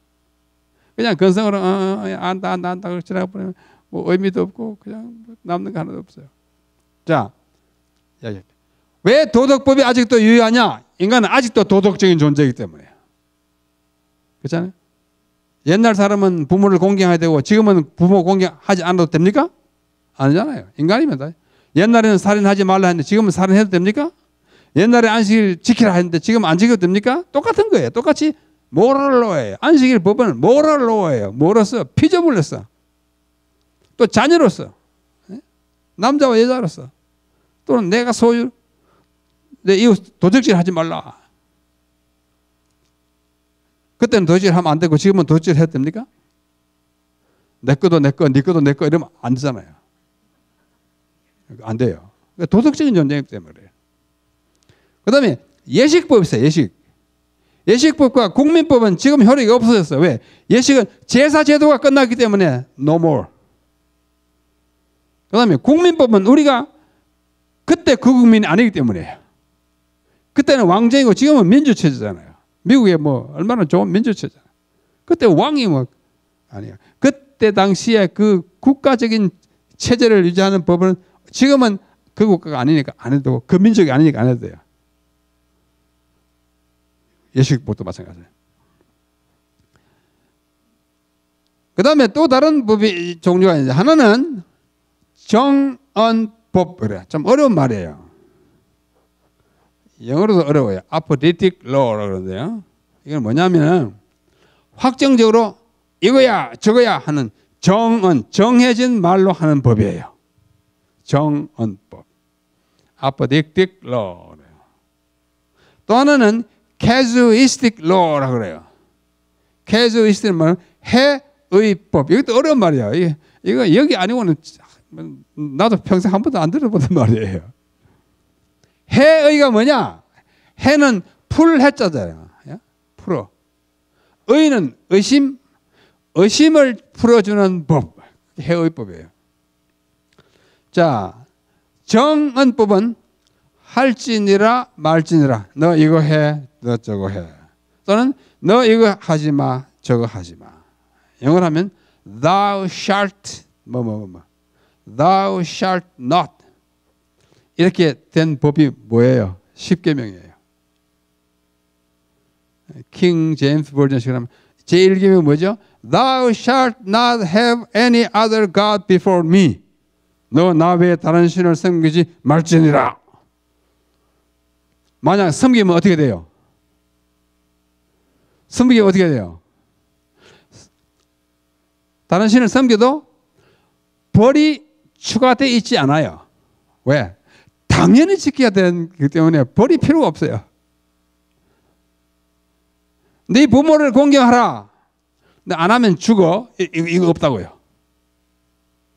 Speaker 1: 그냥 건성으로 안다 지나가 버리면 뭐 의미도 없고 그냥 남는 거 하나도 없어요. 자, 왜 도덕법이 아직도 유효하냐? 인간은 아직도 도덕적인 존재이기 때문에요. 그렇잖아요? 옛날 사람은 부모를 공경해야 되고 지금은 부모 공경하지 않아도 됩니까? 아니잖아요. 인간이면 다. 옛날에는 살인하지 말라 했는데 지금은 살인해도 됩니까? 옛날에 안식일 지키라 했는데 지금 안 지켜도 됩니까? 똑같은 거예요. 똑같이 모럴로예요. 안식일 법은 모럴로예요. 뭐로서? 피조물로서. 또 자녀로서. 남자와 여자로서. 또는 내가 소유 내 이웃 도적질 하지 말라. 그때는 도적질 하면 안 되고 지금은 도적질 해도 됩니까? 내 거도 내 거, 네 거도 내 거 이러면 안 되잖아요. 안 돼요. 도덕적인 존재이기 때문에 그래요. 그 다음에 예식법 있어요. 예식법과 국민법은 지금 효력이 없어졌어요. 왜? 예식은 제사 제도가 끝났기 때문에 no more. 그 다음에 국민법은 우리가 그때 그 국민이 아니기 때문에요. 그때는 왕정이고 지금은 민주체제잖아요. 미국에 뭐 얼마나 좋은 민주체제잖아요. 그때 왕이 뭐 아니에요. 그때 당시에 그 국가적인 체제를 유지하는 법은 지금은 그 국가가 아니니까 안 해도 그 민족이 아니니까 안 해도 돼요. 예식법도 마찬가지예요. 그 다음에 또 다른 법이 종류가 있는데 하나는 정언법. 그래. 좀 어려운 말이에요. 영어로도 어려워요. apodictic law라고 그러는데요. 이건 뭐냐면 확정적으로 이거야 저거야 하는 정해진 말로 하는 법이에요. 정언법. apodictic law. 또 하나는 casuistic law라고 그래요. casuistic은 뭐냐면 해의법. 이것도 어려운 말이에요. 이거 여기 아니고는 나도 평생 한 번도 안 들어보던 말이에요. 해의가 뭐냐? 해는 풀해자잖아요. 풀어. 의는 의심을 풀어주는 법. 해의법이에요. 자, 정언법은 할지니라 말지니라. 너 이거 해, 너 저거 해. 또는 너 이거 하지 마, 저거 하지 마. 영어로 하면 thou shalt thou shalt not 이렇게 된 법이 뭐예요? 10계명이에요. 킹 제임스 버전식으로 하면 제1계명이 뭐죠? Thou shalt not have any other God before me. 너 나 외에 다른 신을 섬기지 말지니라. 만약 섬기면 어떻게 돼요? 섬기면 어떻게 돼요? 다른 신을 섬겨도 벌이 추가되어 있지 않아요. 왜? 당연히 지켜야 되기 때문에 벌이 필요가 없어요. 네 부모를 공경하라. 근데 안 하면 죽어. 이거 없다고요.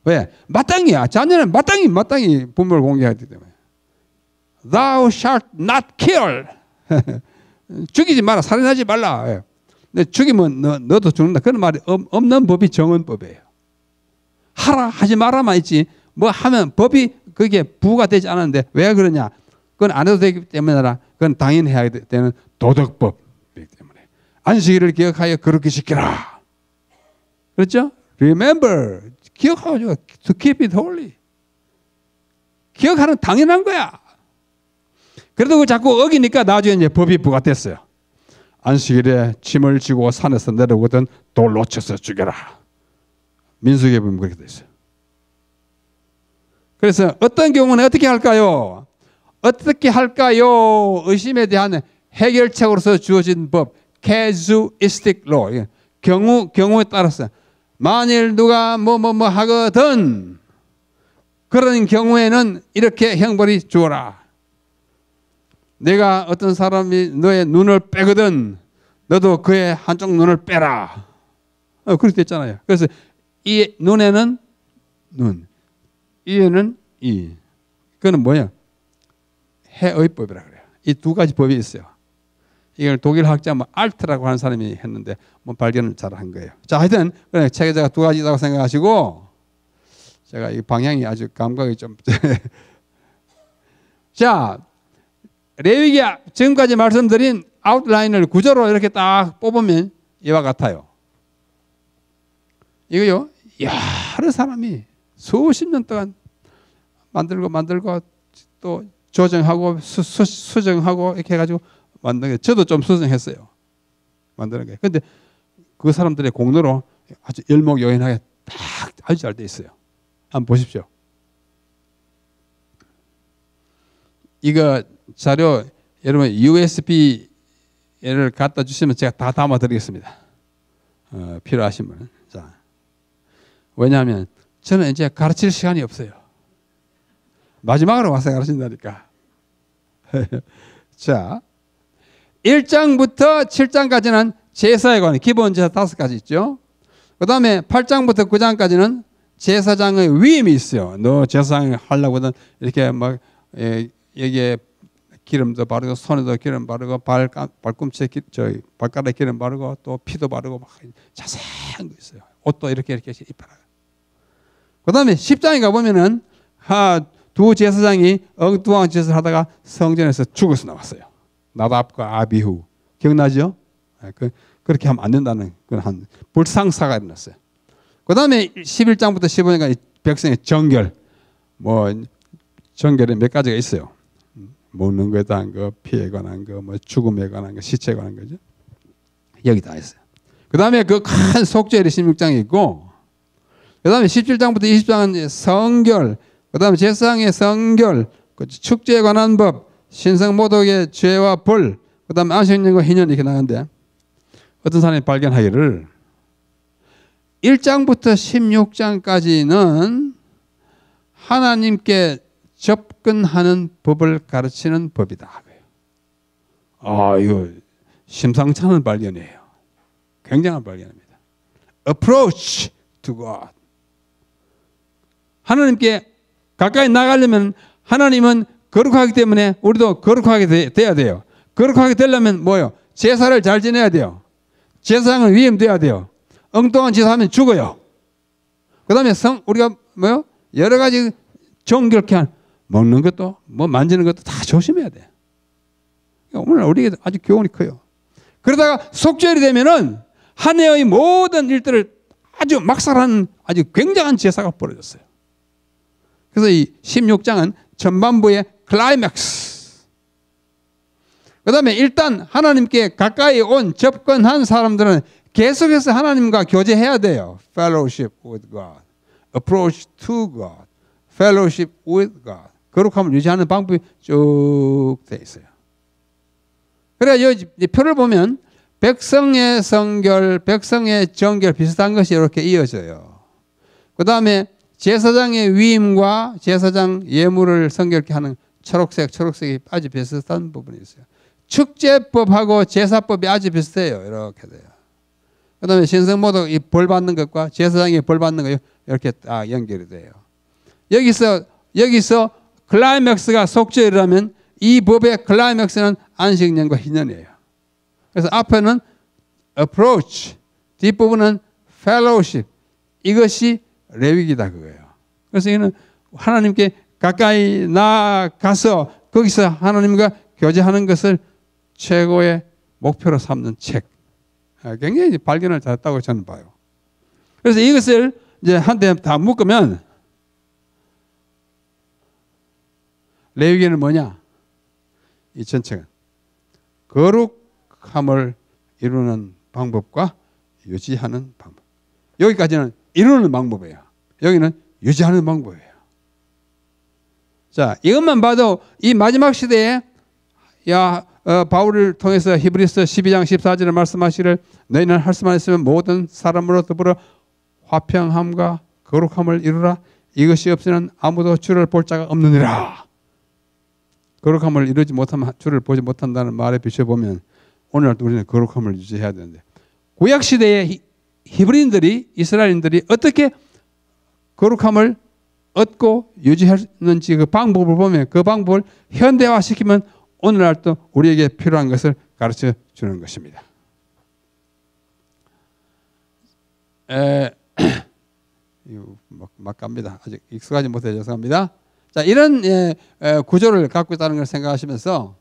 Speaker 1: 왜? 마땅이야. 자녀는 마땅히 부모를 공경하기 때문에. Thou shalt not kill. 죽이지 마라. 살인하지 말라. 근데 죽이면 너도 죽는다. 그런 말이 없는 법이 정언법이에요. 하라 하지 마라만 있지. 뭐 하면 법이 그게 부가 되지 않았는데 왜 그러냐? 그건 안 해도 되기 때문이라. 그건 당연히 해야 되는 도덕법이기 때문에. 안식일을 기억하여 그렇게 지켜라. 그렇죠? Remember. 기억하고 to keep it holy. 기억하는 당연한 거야. 그래도 그 자꾸 어기니까 나중에 이제 법이 부과됐어요. 안식일에 짐을 지고 산에서 내려오거든 돌로 쳐서 죽여라. 민수기에 보면 그렇게 돼 있어요. 그래서 어떤 경우는 어떻게 할까요? 어떻게 할까요? 의심에 대한 해결책으로서 주어진 법, casuistic law. 경우에 따라서 만일 누가 뭐 하거든 그런 경우에는 이렇게 형벌이 주어라. 내가 어떤 사람이 너의 눈을 빼거든 너도 그의 한쪽 눈을 빼라. 그렇게 됐잖아요. 그래서 이 눈에는 눈, 이에는 이. 그거는 뭐냐? 해의법이라 그래요. 이 두 가지 법이 있어요. 이걸 독일 학자 알트라고 하는 사람이 했는데 발견을 잘 한 거예요. 자, 하여튼 체계자가 두 가지라고 생각하시고 제가 이 방향이 아주 감각이 좀 자, 레위기 지금까지 말씀드린 아웃라인을 구조로 이렇게 딱 뽑으면 이와 같아요. 이거요, 여러 사람이 수십 년 동안 만들고 또 조정하고 수정하고 이렇게 해가지고 만든 게 저도 좀 수정했어요. 만드는 게. 근데 그 사람들의 공로로 아주 일목요연하게 딱 아주 잘 돼 있어요. 한번 보십시오. 이거 자료 여러분 USB를 갖다 주시면 제가 다 담아 드리겠습니다. 필요하신 분은. 자, 왜냐하면 저는 이제 가르칠 시간이 없어요. 마지막으로 와서 가르친다니까. 자, 1장부터 7장까지는 제사에 관한 기본 제사 5가지 있죠. 그 다음에 8장부터 9장까지는 제사장의 위임이 있어요. 너 제사장을 하려거든 이렇게 막 여기에 기름도 바르고 손에도 기름 바르고 발꿈치에 발가락에 기름 바르고 또 피도 바르고 막 자세한 거 있어요. 옷도 이렇게 입혀라. 그 다음에 10장에 가보면은 두 제사장이 엉뚱한 짓을 하다가 성전에서 죽어서 나왔어요. 나답과 아비후. 기억나죠? 그렇게 하면 안 된다는 그런 한 불상사가 일어났어요. 그 다음에 11장부터 15장까지 백성의 정결. 정결에 몇 가지가 있어요. 먹는 거에 대한 거, 피에 관한 거, 죽음에 관한 거, 시체에 관한 거죠. 여기 다 있어요. 그 다음에 그 큰 속죄일이 16장에 있고, 그 다음에 17장부터 20장은 성결, 그 다음에 제사장의 성결, 축제에 관한 법, 신성모독의 죄와 벌, 그 다음에 안식년과 희년 이렇게 나가는데 어떤 사람이 발견하기를 1장부터 16장까지는 하나님께 접근하는 법을 가르치는 법이다. 이거 심상치 않은 발견이에요. 굉장한 발견입니다. Approach to God. 하나님께 가까이 나가려면 하나님은 거룩하기 때문에 우리도 거룩하게 돼야 돼요. 거룩하게 되려면 뭐예요? 제사를 잘 지내야 돼요. 제사장은 위임돼야 돼요. 엉뚱한 짓 하면 죽어요. 그 다음에 우리가 여러 가지 정결케 한 먹는 것도 만지는 것도 다 조심해야 돼. 오늘 우리에게 아주 교훈이 커요. 그러다가 속죄일이 되면은 한 해의 모든 일들을 아주 막살하는 아주 굉장한 제사가 벌어졌어요. 그래서 이 16장은 전반부의 클라이맥스. 그 다음에 일단 하나님께 가까이 온 접근한 사람들은 계속해서 하나님과 교제해야 돼요. Fellowship with God, approach to God, fellowship with God. 거룩함을 유지하는 방법이 쭉 돼 있어요. 그래야 이 표를 보면 백성의 성결, 백성의 정결 비슷한 것이 이렇게 이어져요. 그 다음에 제사장의 위임과 제사장 예물을 성결케 하는 초록색이 아주 비슷한 부분이 있어요. 축제법하고 제사법이 아주 비슷해요. 이렇게 돼요. 그 다음에 신성모독 이 벌 받는 것과 제사장이 벌 받는 거 이렇게 딱 연결이 돼요. 여기서 클라이맥스가 속죄라면 이 법의 클라이맥스는 안식년과 희년이에요. 그래서 앞에는 approach, 뒷부분은 fellowship. 이것이 레위기다 그거예요. 그래서 이는 하나님께 가까이 나가서 거기서 하나님과 교제하는 것을 최고의 목표로 삼는 책. 굉장히 발견을 잘했다고 저는 봐요. 그래서 이것을 이제 한때 다 묶으면 레위기는 뭐냐? 이 전체가 거룩함을 이루는 방법과 유지하는 방법. 여기까지는 이루는 방법이에요. 여기는 유지하는 방법이에요. 자, 이것만 봐도 이 마지막 시대에 바울을 통해서 히브리서 12장 14절에 말씀하시기를 너희는 할 수만 있으면 모든 사람으로 더불어 화평함과 거룩함을 이루라. 이것이 없이는 아무도 주를 볼 자가 없느니라. 거룩함을 이루지 못하면 주를 보지 못한다는 말에 비춰보면 오늘 우리는 거룩함을 유지해야 되는데 구약시대의 히브리인들이 이스라엘인들이 어떻게 거룩함을 얻고 유지했는지 그 방법을 보면 그 방법을 현대화시키면 오늘날도 우리에게 필요한 것을 가르쳐 주는 것입니다. 막 갑니다. 아직 익숙하지 못해 죄송합니다. 자, 이런 구조를 갖고 있다는 걸 생각하시면서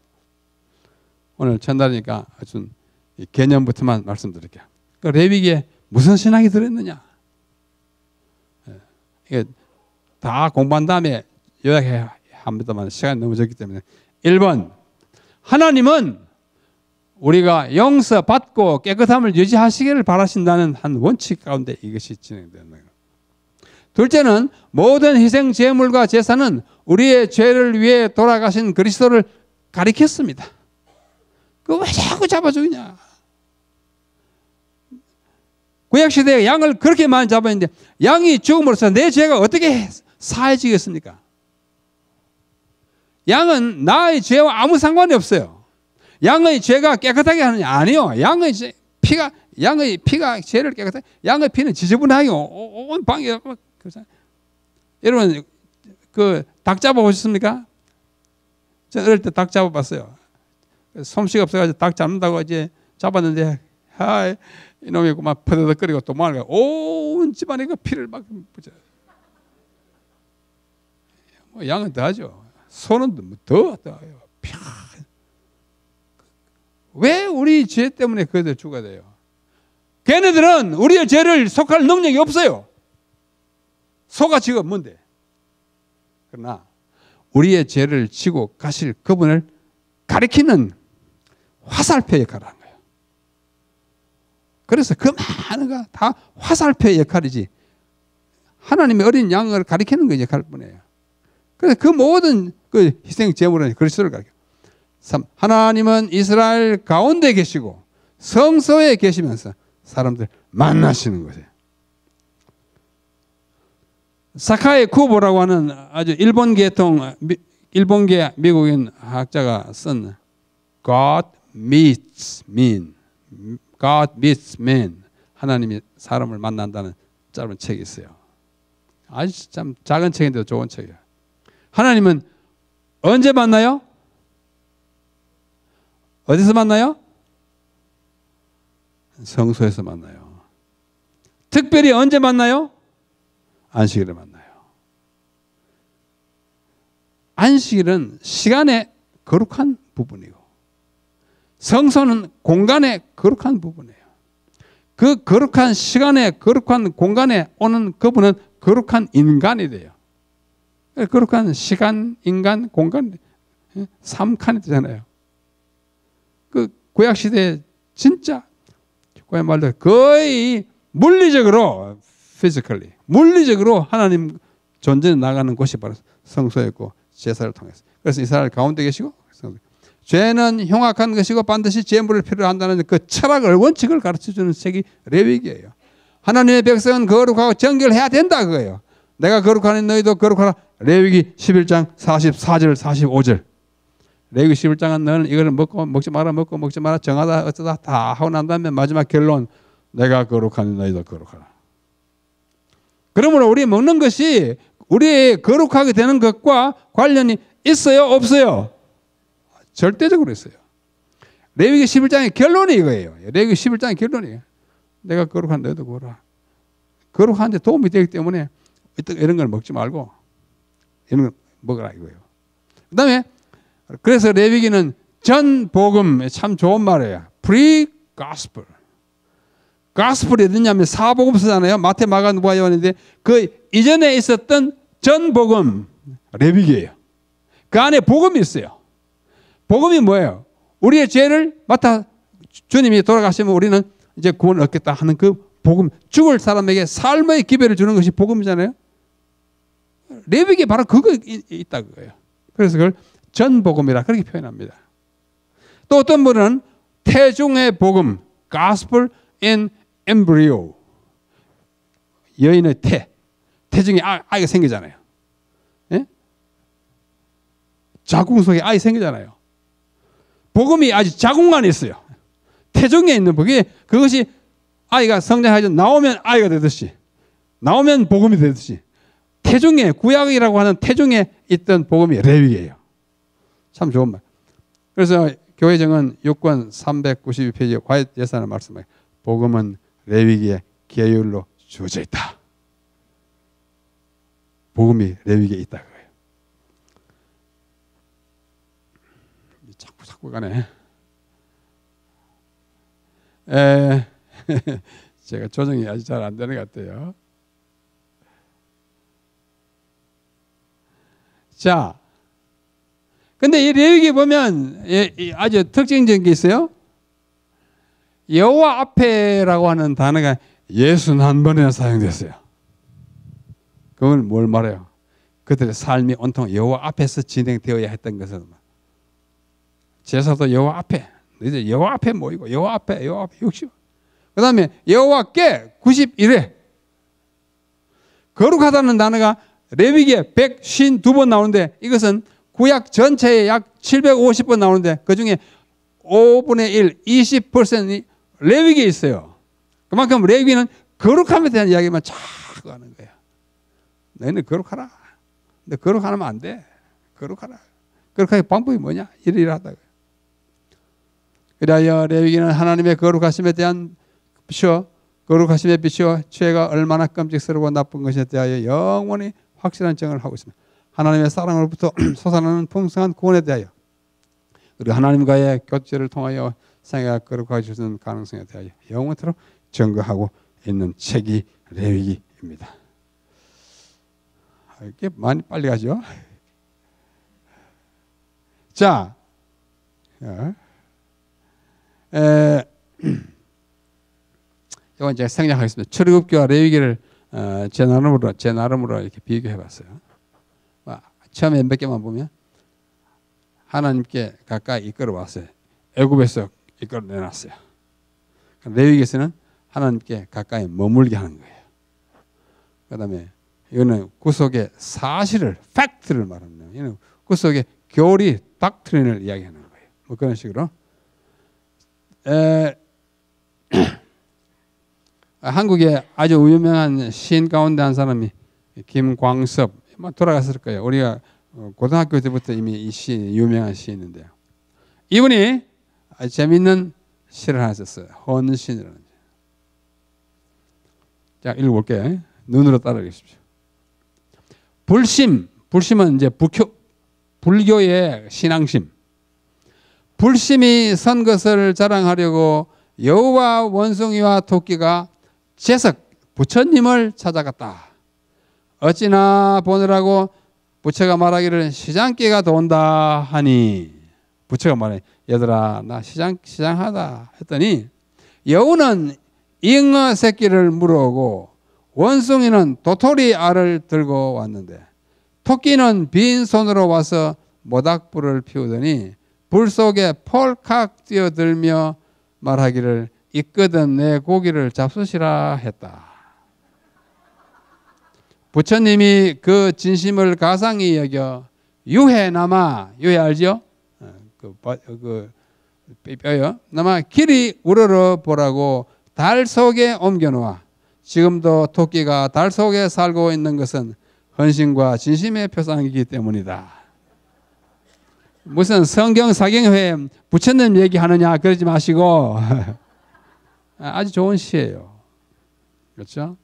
Speaker 1: 오늘 첫날이니까 아주 개념부터만 말씀드릴게요. 그 레위기에 무슨 신학이 들어있느냐? 이게 다 공부한 다음에 요약해야 합니다만 시간이 너무 적기 때문에 1번 하나님은 우리가 용서받고 깨끗함을 유지하시기를 바라신다는 한 원칙 가운데 이것이 진행되는 거예요. 둘째는 모든 희생 제물과 제사는 우리의 죄를 위해 돌아가신 그리스도를 가리켰습니다. 그거 왜 자꾸 잡아주냐? 구약시대에 양을 그렇게 많이 잡았는데 양이 죽음으로써 내 죄가 어떻게 사해지겠습니까? 양은 나의 죄와 아무 상관이 없어요. 양의 죄가 깨끗하게 하느냐? 아니요. 양의 피가 죄를 깨끗하게, 양의 피는 지저분하게 온 방에. 여러분, 그 닭 잡아보셨습니까? 저 어릴 때 닭 잡아봤어요. 솜씨가 없어가지고 닭 잡는다고 이제 잡았는데, 이놈이 막 퍼덕거리고 도망을 온 집안에 그 피를 막 붙여요. 뭐 양은 더 하죠. 소는 더 해요. 왜 우리 죄 때문에 그들 죽어야 돼요? 걔네들은 우리의 죄를 속할 능력이 없어요. 소가 지금 뭔데? 그러나 우리의 죄를 지고 가실 그분을 가리키는 화살표 역할을 하는 거예요. 그래서 그 많은 거 다 화살표 역할이지 하나님의 어린 양을 가리키는 그 역할 뿐이에요. 그래서 그 모든 그 희생 제물은 그리스도를 가리켜. 3. 하나님은 이스라엘 가운데 계시고 성소에 계시면서 사람들 만나시는 거예요. 사카이 쿠보라고 하는 아주 일본계 미국인 학자가 쓴 God meets man, God meets man, 하나님이 사람을 만난다는 짧은 책이 있어요. 아주 참 작은 책인데도 좋은 책이에요. 하나님은 언제 만나요? 어디서 만나요? 성소에서 만나요. 특별히 언제 만나요? 안식일에 만나요. 안식일은 시간의 거룩한 부분이고 성소는 공간의 거룩한 부분이에요. 그 거룩한 시간에 거룩한 공간에 오는 그분은 거룩한 인간이 돼요. 거룩한 시간, 인간, 공간 3칸이 되잖아요. 그 구약 시대에 진짜 그야말로 말로 거의 물리적으로 physically 물리적으로 하나님 존재에 나가는 곳이 바로 성소였고 제사를 통해서. 그래서 이스라엘 가운데 계시고 죄는 흉악한 것이고 반드시 제물을 필요한다는 그 철학을 원칙을 가르쳐주는 책이 레위기예요. 하나님의 백성은 거룩하고 정결해야 된다 그거예요. 내가 거룩하니 너희도 거룩하라. 레위기 11장 44절 45절. 레위기 11장은 너는 이걸 먹지 마라 정하다 어쩌다 다 하고 난 다음에 마지막 결론 내가 거룩하니 너희도 거룩하라. 그러므로 우리 먹는 것이 우리의 거룩하게 되는 것과 관련이 있어요 없어요? 절대적으로 있어요. 레위기 11장의 결론이 이거예요. 레위기 11장의 결론이에요. 내가 거룩한 너희도 거룩하라. 거룩한 데 도움이 되기 때문에 이런 걸 먹지 말고 이런 걸 먹으라 이거예요. 그 다음에 그래서 레위기는 전 복음 참 좋은 말이에요. pre-gospel. gospel이 어디냐면 사복음서잖아요. 마태, 마가, 누가, 요한인데 그 이전에 있었던 전 복음 레위기예요. 그 안에 복음이 있어요. 복음이 뭐예요? 우리의 죄를 맡아 주님이 돌아가시면 우리는 이제 구원을 얻겠다 하는 그 복음, 죽을 사람에게 삶의 기회를 주는 것이 복음이잖아요. 레위기에 바로 그거 있다 그거예요. 그래서 그걸 전복음이라 그렇게 표현합니다. 또 어떤 분은 태중의 복음, gospel in embryo. 여인의 태중에 아이가 생기잖아요. 예? 자궁 속에 아이 생기잖아요. 복음이 아직 자궁 안에 있어요. 태중에 있는 복이 그것이 아이가 성장하죠. 나오면 아이가 되듯이 나오면 복음이 되듯이 태중에 구약이라고 하는 태중에 있던 복음이 레위기예요. 참 좋은 말. 그래서 교회정은 6권 392페이지 과외 예산을 말씀해요. 복음은 레위기의 계율로 주어져 있다. 복음이 레위기에 있다 그거예요. 자꾸 가네. 제가 조정이 아직 잘 안 되는 것 같아요. 자, 근데 이 레위기 보면 아주 특징적인 게 있어요. 여호와 앞에라고 하는 단어가 61번이나 사용됐어요. 그건 뭘 말해요? 그들의 삶이 온통 여호와 앞에서 진행되어야 했던 것은 제사도 여호와 앞에, 이제 여호와 앞에 모이고 여호와 앞에 60. 그 다음에 여호와께 91회. 거룩하다는 단어가 레위기에 152번 나오는데 이것은 구약 전체에 약 750번 나오는데 그중에 5분의 1, 20%이 레위기에 있어요. 그만큼 레위기는 거룩함에 대한 이야기만 자꾸 하는 거예요. 너희는 거룩하라. 근데 거룩하면 안 돼. 거룩하라. 거룩하게 방법이 뭐냐? 이러이러하다. 그리하여 레위기는 하나님의 거룩하심에 대한 빛이요, 거룩하심의 빛이요, 죄가 얼마나 끔찍스럽고 나쁜 것에 대하여 영원히 확실한 증언을 하고 있습니다. 하나님의 사랑으로부터 솟아나는 풍성한 구원에 대하여 그리고 하나님과의 교제를 통하여 생애가 거룩해지는 가능성에 대하여 영원토록 증거하고 있는 책이 레위기입니다. 이게 많이 빨리 가죠. 자, 이건 제가 생략하겠습니다. 출애굽기와 레위기를 제 나름으로 이렇게 비교해봤어요. 처음에 몇 개만 보면 하나님께 가까이 이끌어왔어요. 애굽에서 이끌어내놨어요. 레위기에서는 하나님께 가까이 머물게 하는 거예요. 그 다음에 이거는 구속의 사실을, 팩트를 말합니다. 이거는 구속의 교리, 닥트린을 이야기하는 거예요. 뭐 그런 식으로. 한국에 아주 유명한 시인 가운데 한 사람이 김광섭, 돌아갔을 거예요. 우리가 고등학교 때부터 이미 이 시인, 유명한 시인인데요. 이분이 아주 재밌는 시를 하나 썼어요. 헌신이라는. 자, 읽어볼게요. 눈으로 따라하십시오. 불심은 이제 불교의 신앙심. 불심이 선 것을 자랑하려고 여우와 원숭이와 토끼가 제석 부처님을 찾아갔다. 어찌나 보느라고 부처가 말하기를 시장기가 돈다 하니, 부처가 말해 얘들아 나 시장하다 했더니 여우는 잉어 새끼를 물어오고 원숭이는 도토리 알을 들고 왔는데 토끼는 빈 손으로 와서 모닥불을 피우더니 불 속에 폴칵 뛰어들며 말하기를 있거든 내 고기를 잡수시라 했다. 부처님이 그 진심을 가상히 여겨 유해남아, 유해 알죠? 뼈요. 남아 길이 우러러 보라고 달 속에 옮겨놓아. 지금도 토끼가 달 속에 살고 있는 것은 헌신과 진심의 표상이기 때문이다. 무슨 성경 사경회에 부처님 얘기하느냐 그러지 마시고 아주 좋은 시예요. 그렇죠?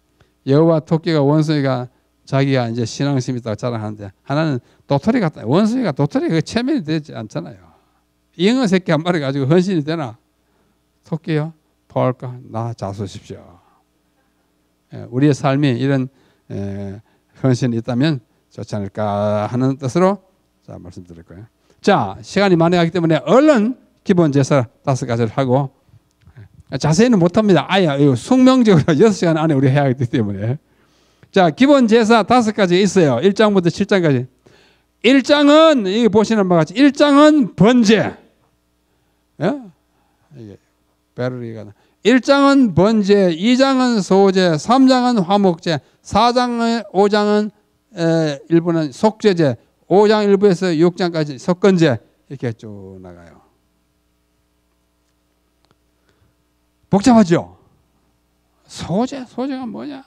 Speaker 1: 여우와 토끼가 원숭이가 자기가 이제 신앙심이 있다고 자랑하는데 하나는 도토리 같다. 원숭이가 도토리 그 체면이 되지 않잖아요. 잉어 새끼 한 마리 가지고 헌신이 되나? 토끼요? 볼까? 나 잡수십시오. 우리의 삶이 이런 헌신이 있다면 좋지 않을까 하는 뜻으로 자 말씀드릴 거예요. 자 시간이 많이 가기 때문에 얼른 기본 제사 5가지를 하고 자세히는 못합니다. 아예 숙명적으로 6시간 안에 우리 해야 하기 때문에 자 기본 제사 5가지 있어요. 1장부터 7장까지. 1장은 여기 보시는 바와 같이 1장은 번제. 이게 베르리가 1장은 번제, 2장은 소제, 3장은 화목제, 4장, 5장은 일부는 속죄제, 5장 일부에서 6장까지 석건제 이렇게 쭉 나가요. 복잡하죠? 소제가 뭐냐?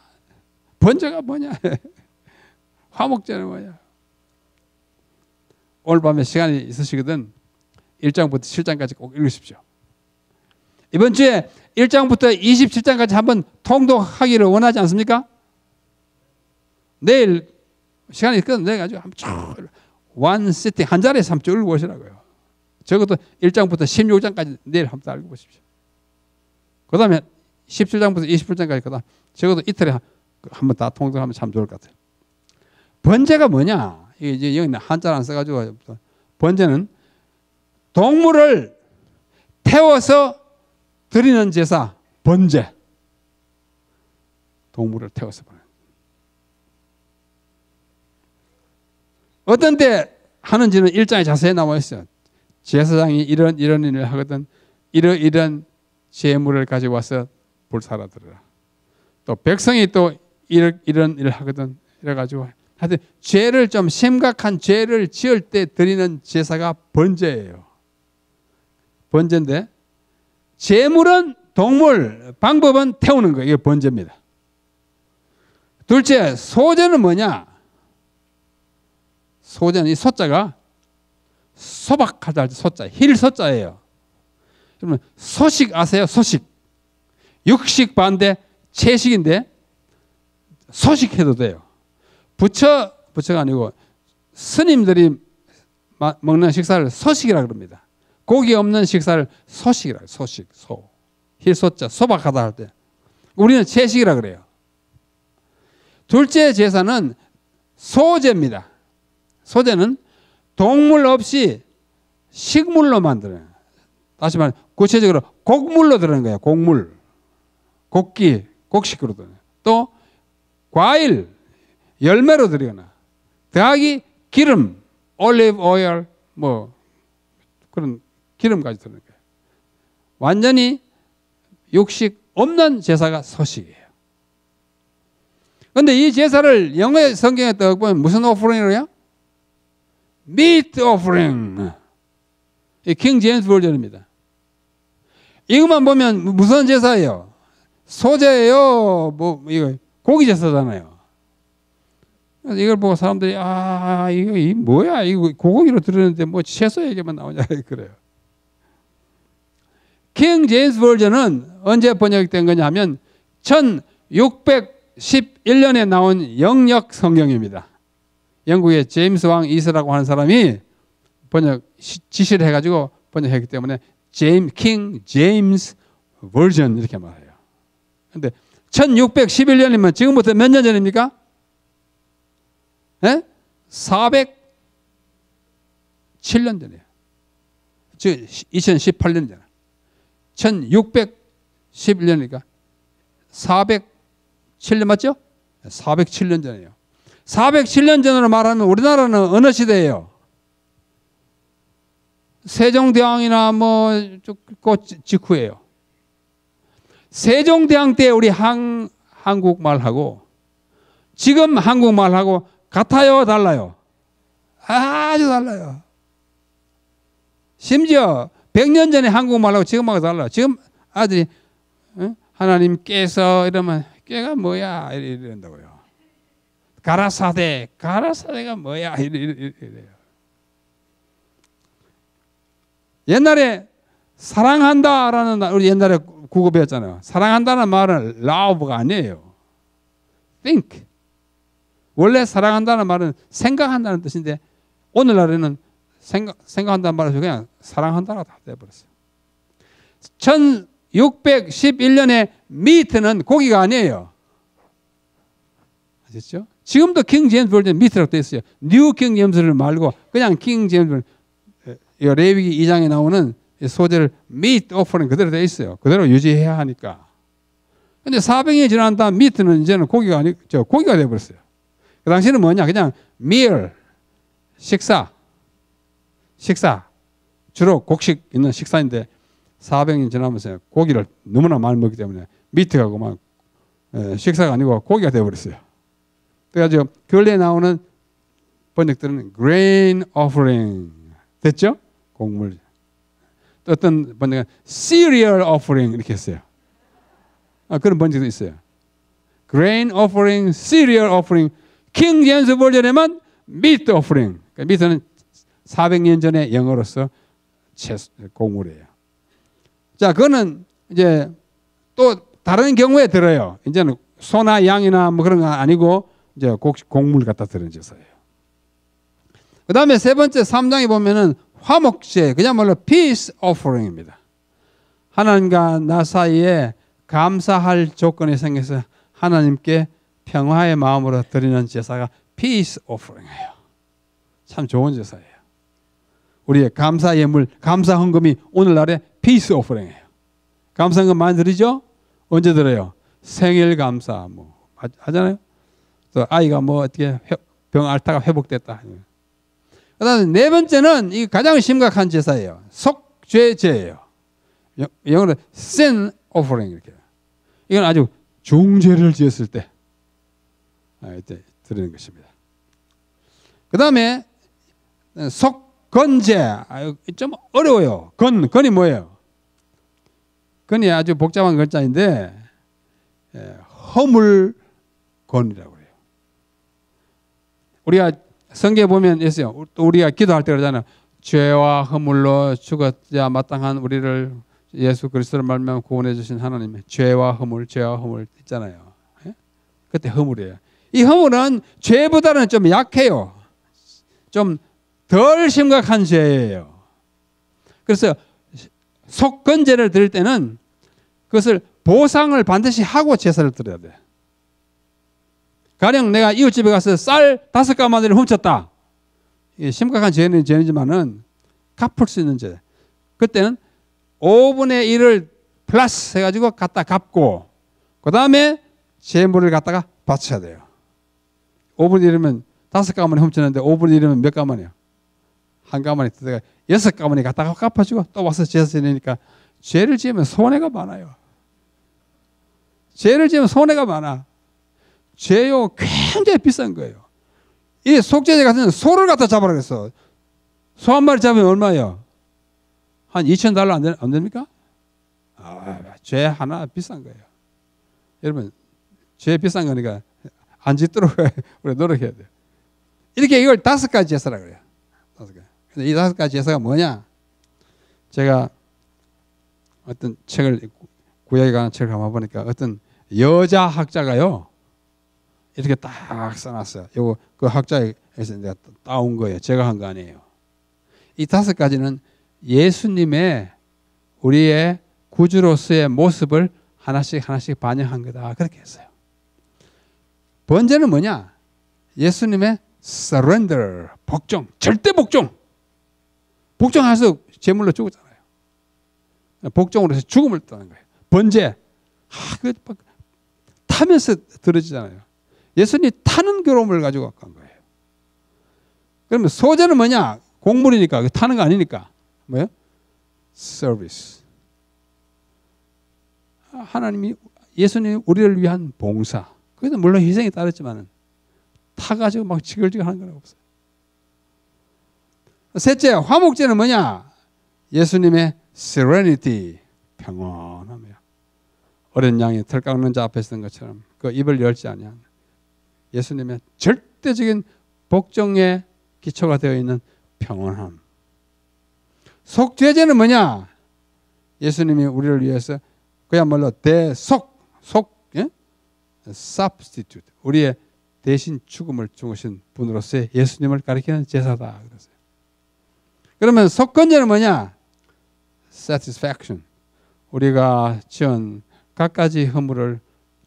Speaker 1: 번제가 뭐냐? 화목제는 뭐냐? 오늘 밤에 시간이 있으시거든 1장부터 7장까지 꼭 읽으십시오. 이번 주에 1장부터 27장까지 한번 통독하기를 원하지 않습니까? 내일 시간이 끝내가지고 한번 one sitting 한 자리에서 한번 쭉 읽어보시라고요. 적어도 1장부터 16장까지 내일 한번 읽어보십시오. 그 다음에 17장부터 28장까지 그 다음 적어도 이틀에 한번 다 통독하면 참 좋을 것 같아요. 번제가 뭐냐? 이게 여기 한자를 안 써가지고 번제는 동물을 태워서 드리는 제사, 번제. 동물을 태워서 보내. 어떤 때 하는지는 1장에 자세히 나와 있어요. 제사장이 이런 일을 하거든 이런 제물을 가지고 와서 불사라 드려라. 또 백성이 또 이런 일을 하거든 이래가지고 하여튼 죄를 좀 심각한 죄를 지을 때 드리는 제사가 번제예요. 번제인데 제물은 동물, 방법은 태우는 거예요. 이게 번제입니다. 둘째, 소제는 뭐냐? 소제는 이 소자가 소박하다 할 때 소자, 힐소자예요. 그러면 소식 아세요? 소식. 육식 반대 채식인데 소식해도 돼요. 부처가 아니고 스님들이 먹는 식사를 소식이라고 합니다. 고기 없는 식사를 소식이라고 해요. 소식, 소. 힐소자, 소박하다 할 때. 우리는 채식이라고 그래요. 둘째 제사는 소제입니다. 소제는 동물 없이 식물로 만드는, 다시 말해 구체적으로 곡물로 들어가는 거예요. 곡물, 곡기, 곡식으로 들어가는 거예요. 또 과일, 열매로 드리거나 더하기 기름, 올리브 오일 뭐 그런 기름까지 드리는 거예요. 완전히 육식 없는 제사가 소식이에요. 그런데 이 제사를 영어의 성경에 딱 보면 무슨 오프링이래요? meat offering. 이 킹 제임스 버전입니다. 이것만 보면 무슨 제사예요? 소제예요. 뭐 이거 고기 제사잖아요. 이걸 보고 사람들이 이거 뭐야? 이거 고기로 들었는데 뭐 채소 얘기만 나오냐 그래요. 킹 제임스 버전은 언제 번역된 거냐면 1611년에 나온 영역 성경입니다. 영국의 제임스 왕 2세라고 하는 사람이 번역 지시를 해가지고 번역했기 때문에 킹 제임스 버전 이렇게 말해요. 근데 1611년이면 지금부터 몇 년 전입니까? 네? 407년 전이에요. 즉 2018년 전. 1611년이니까 407년 맞죠? 407년 전이에요. 407년 전으로 말하면 우리나라는 어느 시대예요? 세종대왕이나 뭐 직후예요. 세종대왕 때 우리 한국말하고 지금 한국말하고 같아요, 달라요? 아주 달라요. 심지어 100년 전에 한국말하고 지금하고 달라요. 지금 아들이 하나님께서 이러면 깨가 뭐야 이런다고요. 가라사대가 뭐야 이래요. 옛날에 사랑한다라는 우리 옛날에 국어 배웠잖아요. 사랑한다는 말은 love가 아니에요. think. 원래 사랑한다는 말은 생각한다는 뜻인데 오늘날에는 생각한다는 말에서 그냥 사랑한다라고 다 돼버렸어요. 1611년에 meat는 고기가 아니에요. 아셨죠? 지금도 킹 제임스 버전 meat라고 되어 있어요. 뉴 킹 제임스를 말고 그냥 킹 제임스 레위기 2장에 나오는 소재를 meat offering 그대로 되어 있어요. 그대로 유지해야 하니까. 근데 400년이 지난 다음 meat는 이제는 고기가 고기가 되어버렸어요. 그 당시에는 뭐냐? 그냥 meal, 식사. 주로 곡식 있는 식사인데 400년 지나면서 고기를 너무나 많이 먹기 때문에 meat가 그만 식사가 아니고 고기가 되어버렸어요. 그래가지고 근래에 나오는 번역들은 grain offering 됐죠? 곡물. 또 어떤 번역은 cereal offering 이렇게 했어요. 그런 번역도 있어요. grain offering, cereal offering. 킹 제임스 버전에만 meat offering. 그러니까 meat는 400년 전에 영어로서 곡물이에요. 자, 그거는 이제 또 다른 경우에 들어요. 이제는 소나 양이나 뭐 그런 거 아니고 이제 곡물 갖다 드리는 제사예요. 그 다음에 세 번째 3장에 보면은 화목제, 그야말로 peace offering입니다. 하나님과 나 사이에 감사할 조건이 생겨서 하나님께 평화의 마음으로 드리는 제사가 peace offering이에요. 참 좋은 제사예요. 우리의 감사 예물, 감사 헌금이 오늘날의 peace offering이에요. 감사 헌금 많이 드리죠? 언제 드려요? 생일 감사 뭐 하잖아요. 또 아이가 뭐 어떻게 병 앓다가 회복됐다. 그다음에 네 번째는 이 가장 심각한 제사예요. 속죄제예요. 영어로 sin offering 이렇게. 이건 아주 중죄를 지었을 때 이때 드리는 것입니다. 그다음에 속건제 좀 어려워요. 건이 뭐예요? 건이 아주 복잡한 글자인데 허물건이라고 해요. 우리가 성경에 보면 있어요. 또 우리가 기도할 때 그러잖아요. 죄와 허물로 죽었자 마땅한 우리를 예수 그리스도를 말미암아 구원해 주신 하나님의 죄와 허물 있잖아요. 그때 허물이에요. 이 허물은 죄보다는 좀 약해요. 좀 덜 심각한 죄예요. 그래서 속건제를 드릴 때는 그것을 보상을 반드시 하고 제사를 드려야 돼. 가령 내가 이웃집에 가서 쌀 5가마니를 훔쳤다. 이게 심각한 죄는지만은 갚을 수 있는 죄. 그때는 5분의 1을 플러스 해가지고 갖다 갚고 그 다음에 재물을 갖다가 바쳐야 돼요. 5분의 1이면 5가마니 훔쳤는데 5분의 1이면 몇 가마니요? 한 가마니 뜨다가 6가마니 갖다가 갚아주고 또 와서 제사 지내니까 죄를 지으면 손해가 많아요. 죄를 지으면 손해가 많아. 죄요 굉장히 비싼 거예요. 이 속죄제 같은 소를 갖다 잡으라 그랬어. 소 한 마리 잡으면 얼마예요? 한 $2,000 안 됩니까? 죄 하나 비싼 거예요. 여러분 죄 비싼 거니까 안 짓도록 우리 노력해야 돼요. 이렇게 이걸 5가지 제사라 그래요. 5가지. 근데 이 5가지 제사가 뭐냐? 제가 어떤 책을 구약에 관한 책을 한번 보니까 어떤 여자 학자가요. 이렇게 딱 써놨어요. 이거 그 학자에서 내가 따온 거예요. 제가 한 거 아니에요. 이 5가지는 예수님의 우리의 구주로서의 모습을 하나씩 하나씩 반영한 거다. 그렇게 했어요. 번제는 뭐냐? 예수님의 surrender, 복종, 절대 복종. 복종해서 제물로 죽었잖아요. 복종으로 해서 죽음을 떠난 거예요. 번제. 타면서 들어지잖아요. 예수님이 타는 괴로움을 가지고 간 거예요. 그러면 소제는 뭐냐? 곡물이니까, 타는 거 아니니까. 뭐예요? 서비스. 하나님이, 예수님이 우리를 위한 봉사. 그래서 물론 희생이 따랐지만 타가지고 막 지글지글 하는 건 없어요. 셋째, 화목제는 뭐냐? 예수님의 serenity, 평온함이에요. 어린 양이 털 깎는 자 앞에 있던 것처럼 그 입을 열지 아니한 예수님의 절대적인 복종의 기초가 되어 있는 평온함. 속죄제는 뭐냐? 예수님이 우리를 위해서 그야말로 예? substitute, 우리의 대신 죽음을 죽으신 분으로서의 예수님을 가리키는 제사다. 그랬어요. 그러면 속건제는 뭐냐? satisfaction, 우리가 지은 갖가지 허물을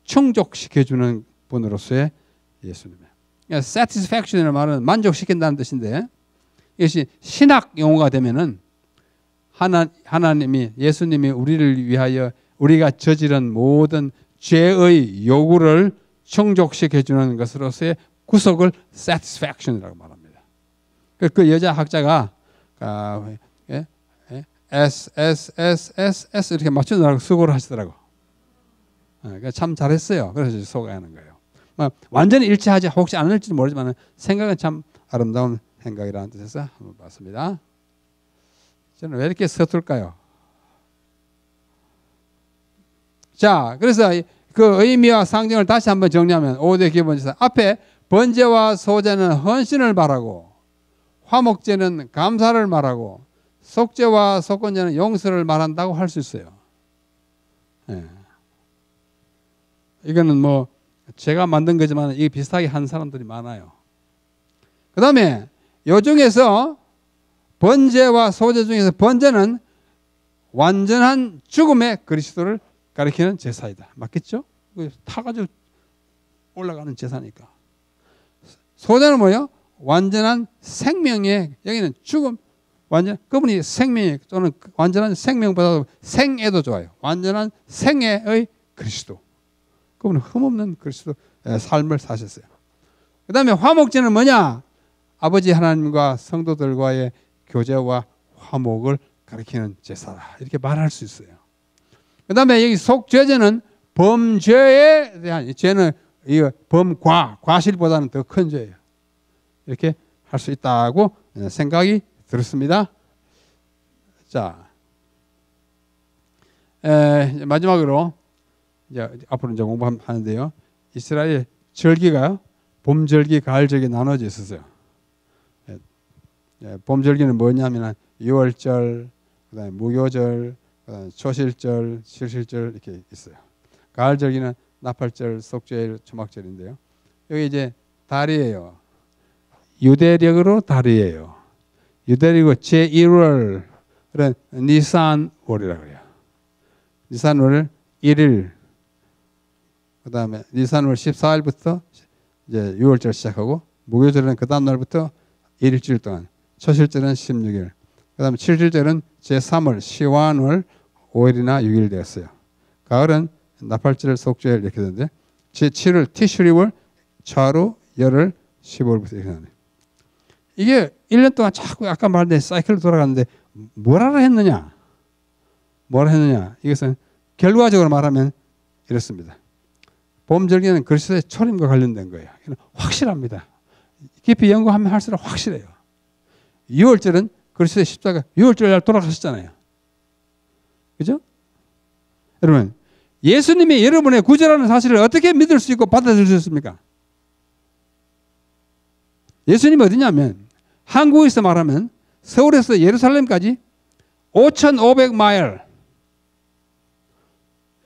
Speaker 1: 충족시켜주는 분으로서의 예수님이에요. 그러니까 satisfaction이라는 말은 만족시킨다는 뜻인데, 이것이 신학 용어가 되면은 하나님이, 예수님이 우리를 위하여 우리가 저지른 모든 죄의 요구를 충족시켜주는 것으로서의 구속을 satisfaction이라고 말합니다. 그 여자 학자가 S 이렇게 맞추느라고 수고를 하시더라고. 참 잘했어요. 그래서 소개하는 거예요. 완전히 일치하지 혹시 않을지도 모르지만 생각은 참 아름다운 생각이라는 뜻에서 한번 봤습니다. 저는 왜 이렇게 서툴까요? 자, 그래서 그 의미와 상징을 다시 한번 정리하면 5대 기본제사 앞에 번제와 소제는 헌신을 말하고, 화목제는 감사를 말하고, 속죄와 속건제는 용서를 말한다고 할 수 있어요. 예. 이거는 뭐 제가 만든 거지만 이게 비슷하게 한 사람들이 많아요. 그 다음에 요 중에서 번제와 소제 중에서 번제는 완전한 죽음의 그리스도를 가리키는 제사이다. 맞겠죠? 타가지고 올라가는 제사니까. 소제는 뭐예요? 완전한 생명의, 여기는 죽음, 완전, 그분이 생명이 또는 완전한 생명보다 생애도 좋아요. 완전한 생애의 그리스도. 그분은 흠없는 그리스도 삶을 사셨어요. 그 다음에 화목제는 뭐냐? 아버지 하나님과 성도들과의 교제와 화목을 가리키는 제사다. 이렇게 말할 수 있어요. 그 다음에 여기 속죄제는 범죄에 대한, 죄는 과실보다는 더 큰 죄예요. 이렇게 할 수 있다고 생각이 들었습니다. 자, 마지막으로 이제 앞으로 이제 공부하는데요. 이스라엘 절기가 봄절기, 가을절기 나눠져 있었어요. 봄절기는 뭐냐면 6월절, 그다음에 무교절, 그다음에 초실절, 칠실절 이렇게 있어요. 가을절기는 나팔절, 속죄일, 초막절인데요. 여기 이제 달이에요. 유대력으로 달이에요. 유대력으로 제1월, 그런 니산월이라고 해요. 니산월 1일, 그 다음에 니산월 14일부터 이제 6월절 시작하고, 무교절은 그 다음 날부터 일주일 동안, 초실절은 16일, 그 다음에 칠실절은 제3월 시완월 5일이나 6일 되었어요. 가을은 나팔절, 속죄일 이렇게 되는데, 제7월 티슈리월, 차루, 열흘, 15일부터 이렇게 나네요. 이게 1년 동안 자꾸 아까 말한 사이클로 돌아가는데 뭐라 했느냐? 이것은 결과적으로 말하면 이렇습니다. 봄절기는 그리스도의 초림과 관련된 거예요. 확실합니다. 깊이 연구하면 할수록 확실해요. 6월절은 그리스도의 십자가 6월절 날 돌아가셨잖아요. 그죠? 여러분, 예수님이 여러분의 구제라는 사실을 어떻게 믿을 수 있고 받아들일 수 있습니까? 예수님이 어디냐면 한국에서 말하면 서울에서 예루살렘까지 5,500마일,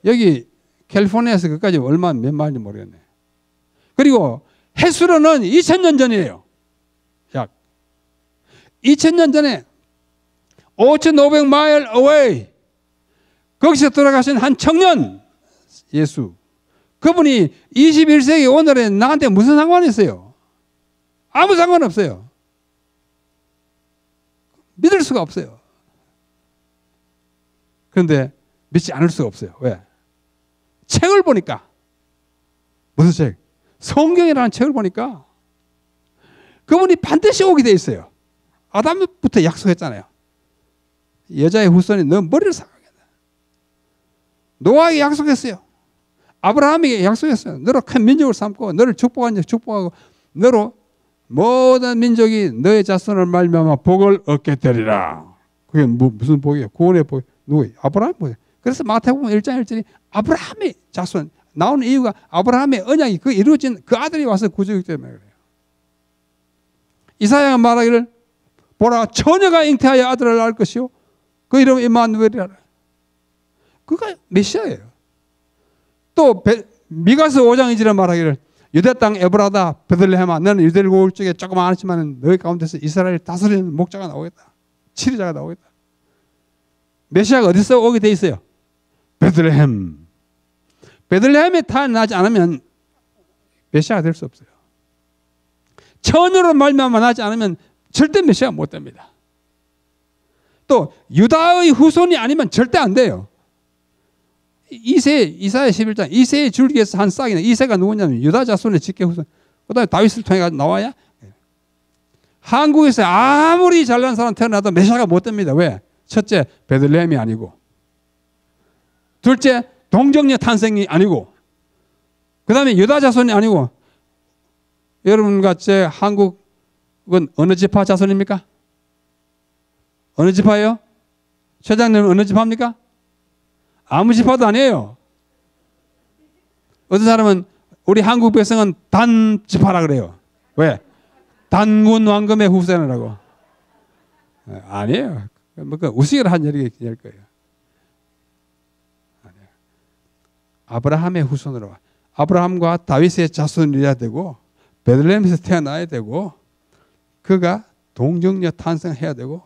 Speaker 1: 여기 캘리포니아에서 그까지 몇 마일인지 모르겠네. 그리고 해수로는 2,000년 전이에요. 약 2,000년 전에 5,500마일 away, 거기서 돌아가신 한 청년 예수, 그분이 21세기 오늘에 나한테 무슨 상관이 있어요? 아무 상관없어요. 믿을 수가 없어요. 그런데 믿지 않을 수가 없어요. 왜? 책을 보니까. 무슨 책? 성경이라는 책을 보니까 그분이 반드시 오게 돼 있어요. 아담부터 약속했잖아요. 여자의 후손이 너 머리를 삭하겠다. 노아에게 약속했어요. 아브라함에게 약속했어요. 너로 큰 민족을 삼고 너를 축복한 자 축복하고 너로 모든 민족이 너의 자손을 말미암아 복을 얻게 되리라. 그게 무슨 복이에요? 구원의 복. 누구예요? 아브라함 복이에요. 그래서 마태복음 1장 1절이 아브라함의 자손 나오는 이유가 아브라함의 언약이 그 이루어진 그 아들이 와서 구주이기 때문에 그래요. 이사야가 말하기를 보라 처녀가 잉태하여 아들을 낳을 것이요 그 이름은 임마누엘이라. 그가 메시아예요. 또 미가서 5장 2절에 말하기를 유대 땅 에브라다 베들레헴아 너는 유대를 고을 적에 조금 많았지만 너희 가운데서 이스라엘 다스리는 목자가 나오겠다. 치리자가 나오겠다. 메시아가 어디서 오게 돼 있어요? 베들레헴. 베들레헴에 태어나지 않으면 메시아가 될 수 없어요. 처녀로 말미암아 나지 않으면 절대 메시아가 못 됩니다. 또 유다의 후손이 아니면 절대 안 돼요. 이사야 11장 이세의 줄기에서 한 싹이네. 이세가 누구냐면 유다 자손의 직계 후손. 그 다음에 다윗을 통해 나와야. 한국에서 아무리 잘난 사람 태어나도 메시아가 못 됩니다. 왜? 첫째 베들레헴이 아니고, 둘째 동정녀 탄생이 아니고, 그 다음에 유다 자손이 아니고. 여러분같이 한국은 어느 지파 자손입니까? 어느 지파예요? 최장님은 어느 지파입니까? 아무 지파도 아니에요. 어떤 사람은 우리 한국 백성은 단 지파라 그래요. 왜? 단군 왕금의 후손이라고. 아니에요. 뭐 그 우스개를 한 얘기일 거예요. 아니에요. 아브라함의 후손으로 아브라함과 다윗의 자손이어야 되고 베들레헴에서 태어나야 되고 그가 동정녀 탄생해야 되고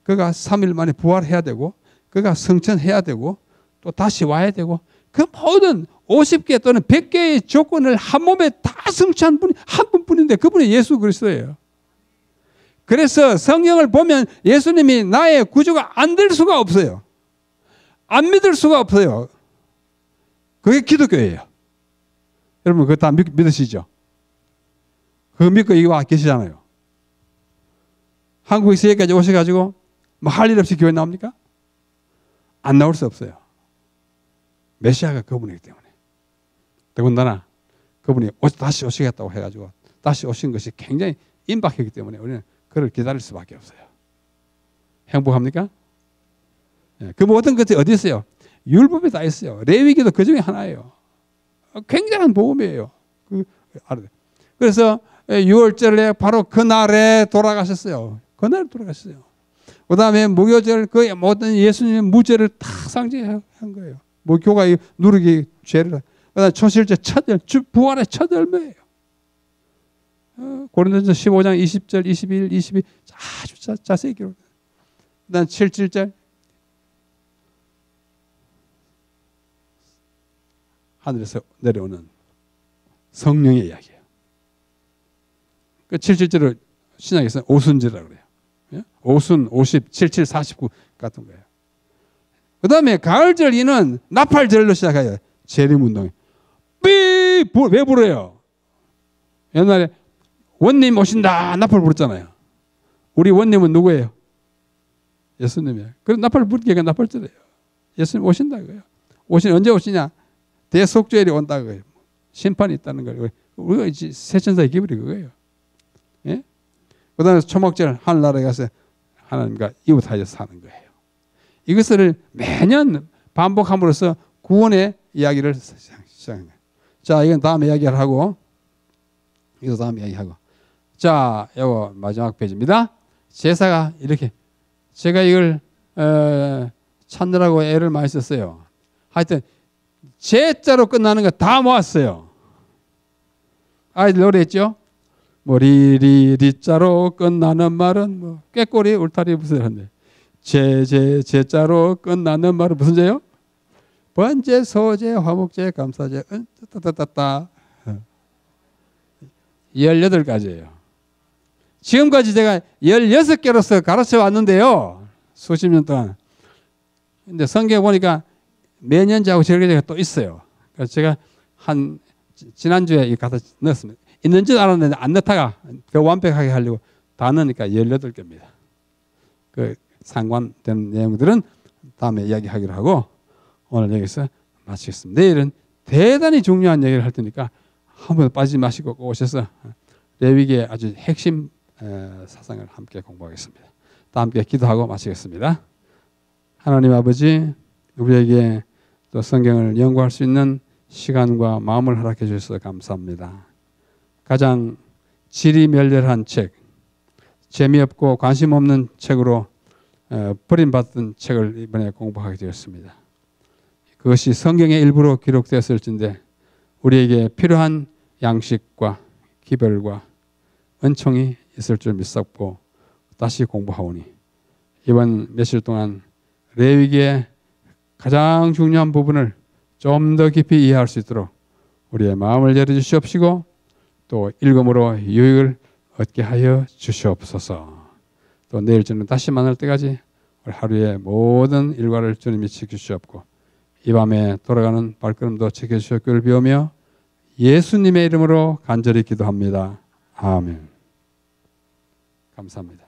Speaker 1: 그가 3일 만에 부활해야 되고 그가 성천해야 되고 또 다시 와야 되고 그 모든 50개 또는 100개의 조건을 한 몸에 다 성취한 분이 한 분뿐인데 그분이 예수 그리스도예요. 그래서 성경을 보면 예수님이 나의 구주가 안 될 수가 없어요. 안 믿을 수가 없어요. 그게 기독교예요. 여러분 그거 다 믿으시죠? 그거 믿고 여기 와 계시잖아요. 한국에서 여기까지 오셔가지고 뭐 할 일 없이 교회 나옵니까? 안 나올 수 없어요. 메시아가 그분이기 때문에. 더군다나 그분이 다시 오시겠다고 해가지고 다시 오신 것이 굉장히 임박했기 때문에 우리는 그를 기다릴 수밖에 없어요. 행복합니까? 그 모든 것이 어디 있어요? 율법에 다 있어요. 레위기도 그 중에 하나예요. 굉장한 복음이에요. 그래서 6월절에 바로 그날에 돌아가셨어요. 그날에 돌아가셨어요. 그 다음에 무교절 그 모든 예수님의 무죄를 다 상징한 거예요. 무교가 누르기 죄를. 그 다음에 초실제 첫 열, 부활의 첫 열매예요. 고린도전서 15장 20절, 21, 22 아주 자세히 기록해요. 그 다음 7절 하늘에서 내려오는 성령의 이야기예요. 그 7절을 신약에서는 오순절이라고 그래요. 오순, 50, 77, 49 같은 거예요. 그 다음에 가을절 이는 나팔절로 시작해요. 재림운동이. 왜 불어요? 옛날에 원님 오신다 나팔 불었잖아요. 우리 원님은 누구예요? 예수님이에요. 그럼 나팔 불기가 나팔절이에요. 예수님 오신다 그거예요. 언제 오시냐? 대속죄일이 온다 그거예요. 심판이 있다는 거예요. 우리가 이제 세천사의 기별이 그거예요. 예? 그 다음에 초막절 하늘나라에 가서 하나님과 이웃하여 사는 거예요. 이것을 매년 반복함으로써 구원의 이야기를 시작합니다. 자, 이건 다음 이야기를 하고, 이거 다음 이야기하고. 자, 이거 마지막 페이지입니다. 제사가 이렇게, 제가 이걸 찾느라고 애를 많이 썼어요. 하여튼, 제자로 끝나는 거 다 모았어요. 아이들 노래했죠? 뭐 리리리자로 끝나는 말은 뭐 꾀꼬리 울타리 무슨 한데 제자로 끝나는 말은 무슨 죄요? 번제, 소제, 화목제, 감사제, 따따따따 18가지예요. 지금까지 제가 16개로서 가르쳐 왔는데요. 수십 년 동안. 근데 성경에 보니까 매년제하고 절기제가 또 있어요. 그래서 제가 지난주에 갖다 넣었습니다. 있는 줄 알았는데 안 넣다가 더 완벽하게 하려고 다 넣으니까 18개입니다. 그 상관된 내용들은 다음에 이야기하기로 하고 오늘 여기서 마치겠습니다. 내일은 대단히 중요한 얘기를 할 테니까 한 번 빠지지 마시고 꼭 오셔서 레위기의 아주 핵심 사상을 함께 공부하겠습니다. 다 함께 기도하고 마치겠습니다. 하나님 아버지, 우리에게 또 성경을 연구할 수 있는 시간과 마음을 허락해 주셔서 감사합니다. 가장 질이 멸렬한 책, 재미없고 관심 없는 책으로 버림받던 책을 이번에 공부하게 되었습니다. 그것이 성경의 일부로 기록되었을진데 우리에게 필요한 양식과 기별과 은총이 있을 줄 믿었고 다시 공부하오니 이번 며칠 동안 레위기의 가장 중요한 부분을 좀 더 깊이 이해할 수 있도록 우리의 마음을 열어주시옵시고 또 읽음으로 유익을 얻게 하여 주시옵소서. 또 내일 저는 다시 만날 때까지 하루의 모든 일과를 주님이 지켜주시옵고 이 밤에 돌아가는 발걸음도 지켜주시옵기를 비우며 예수님의 이름으로 간절히 기도합니다. 아멘. 감사합니다.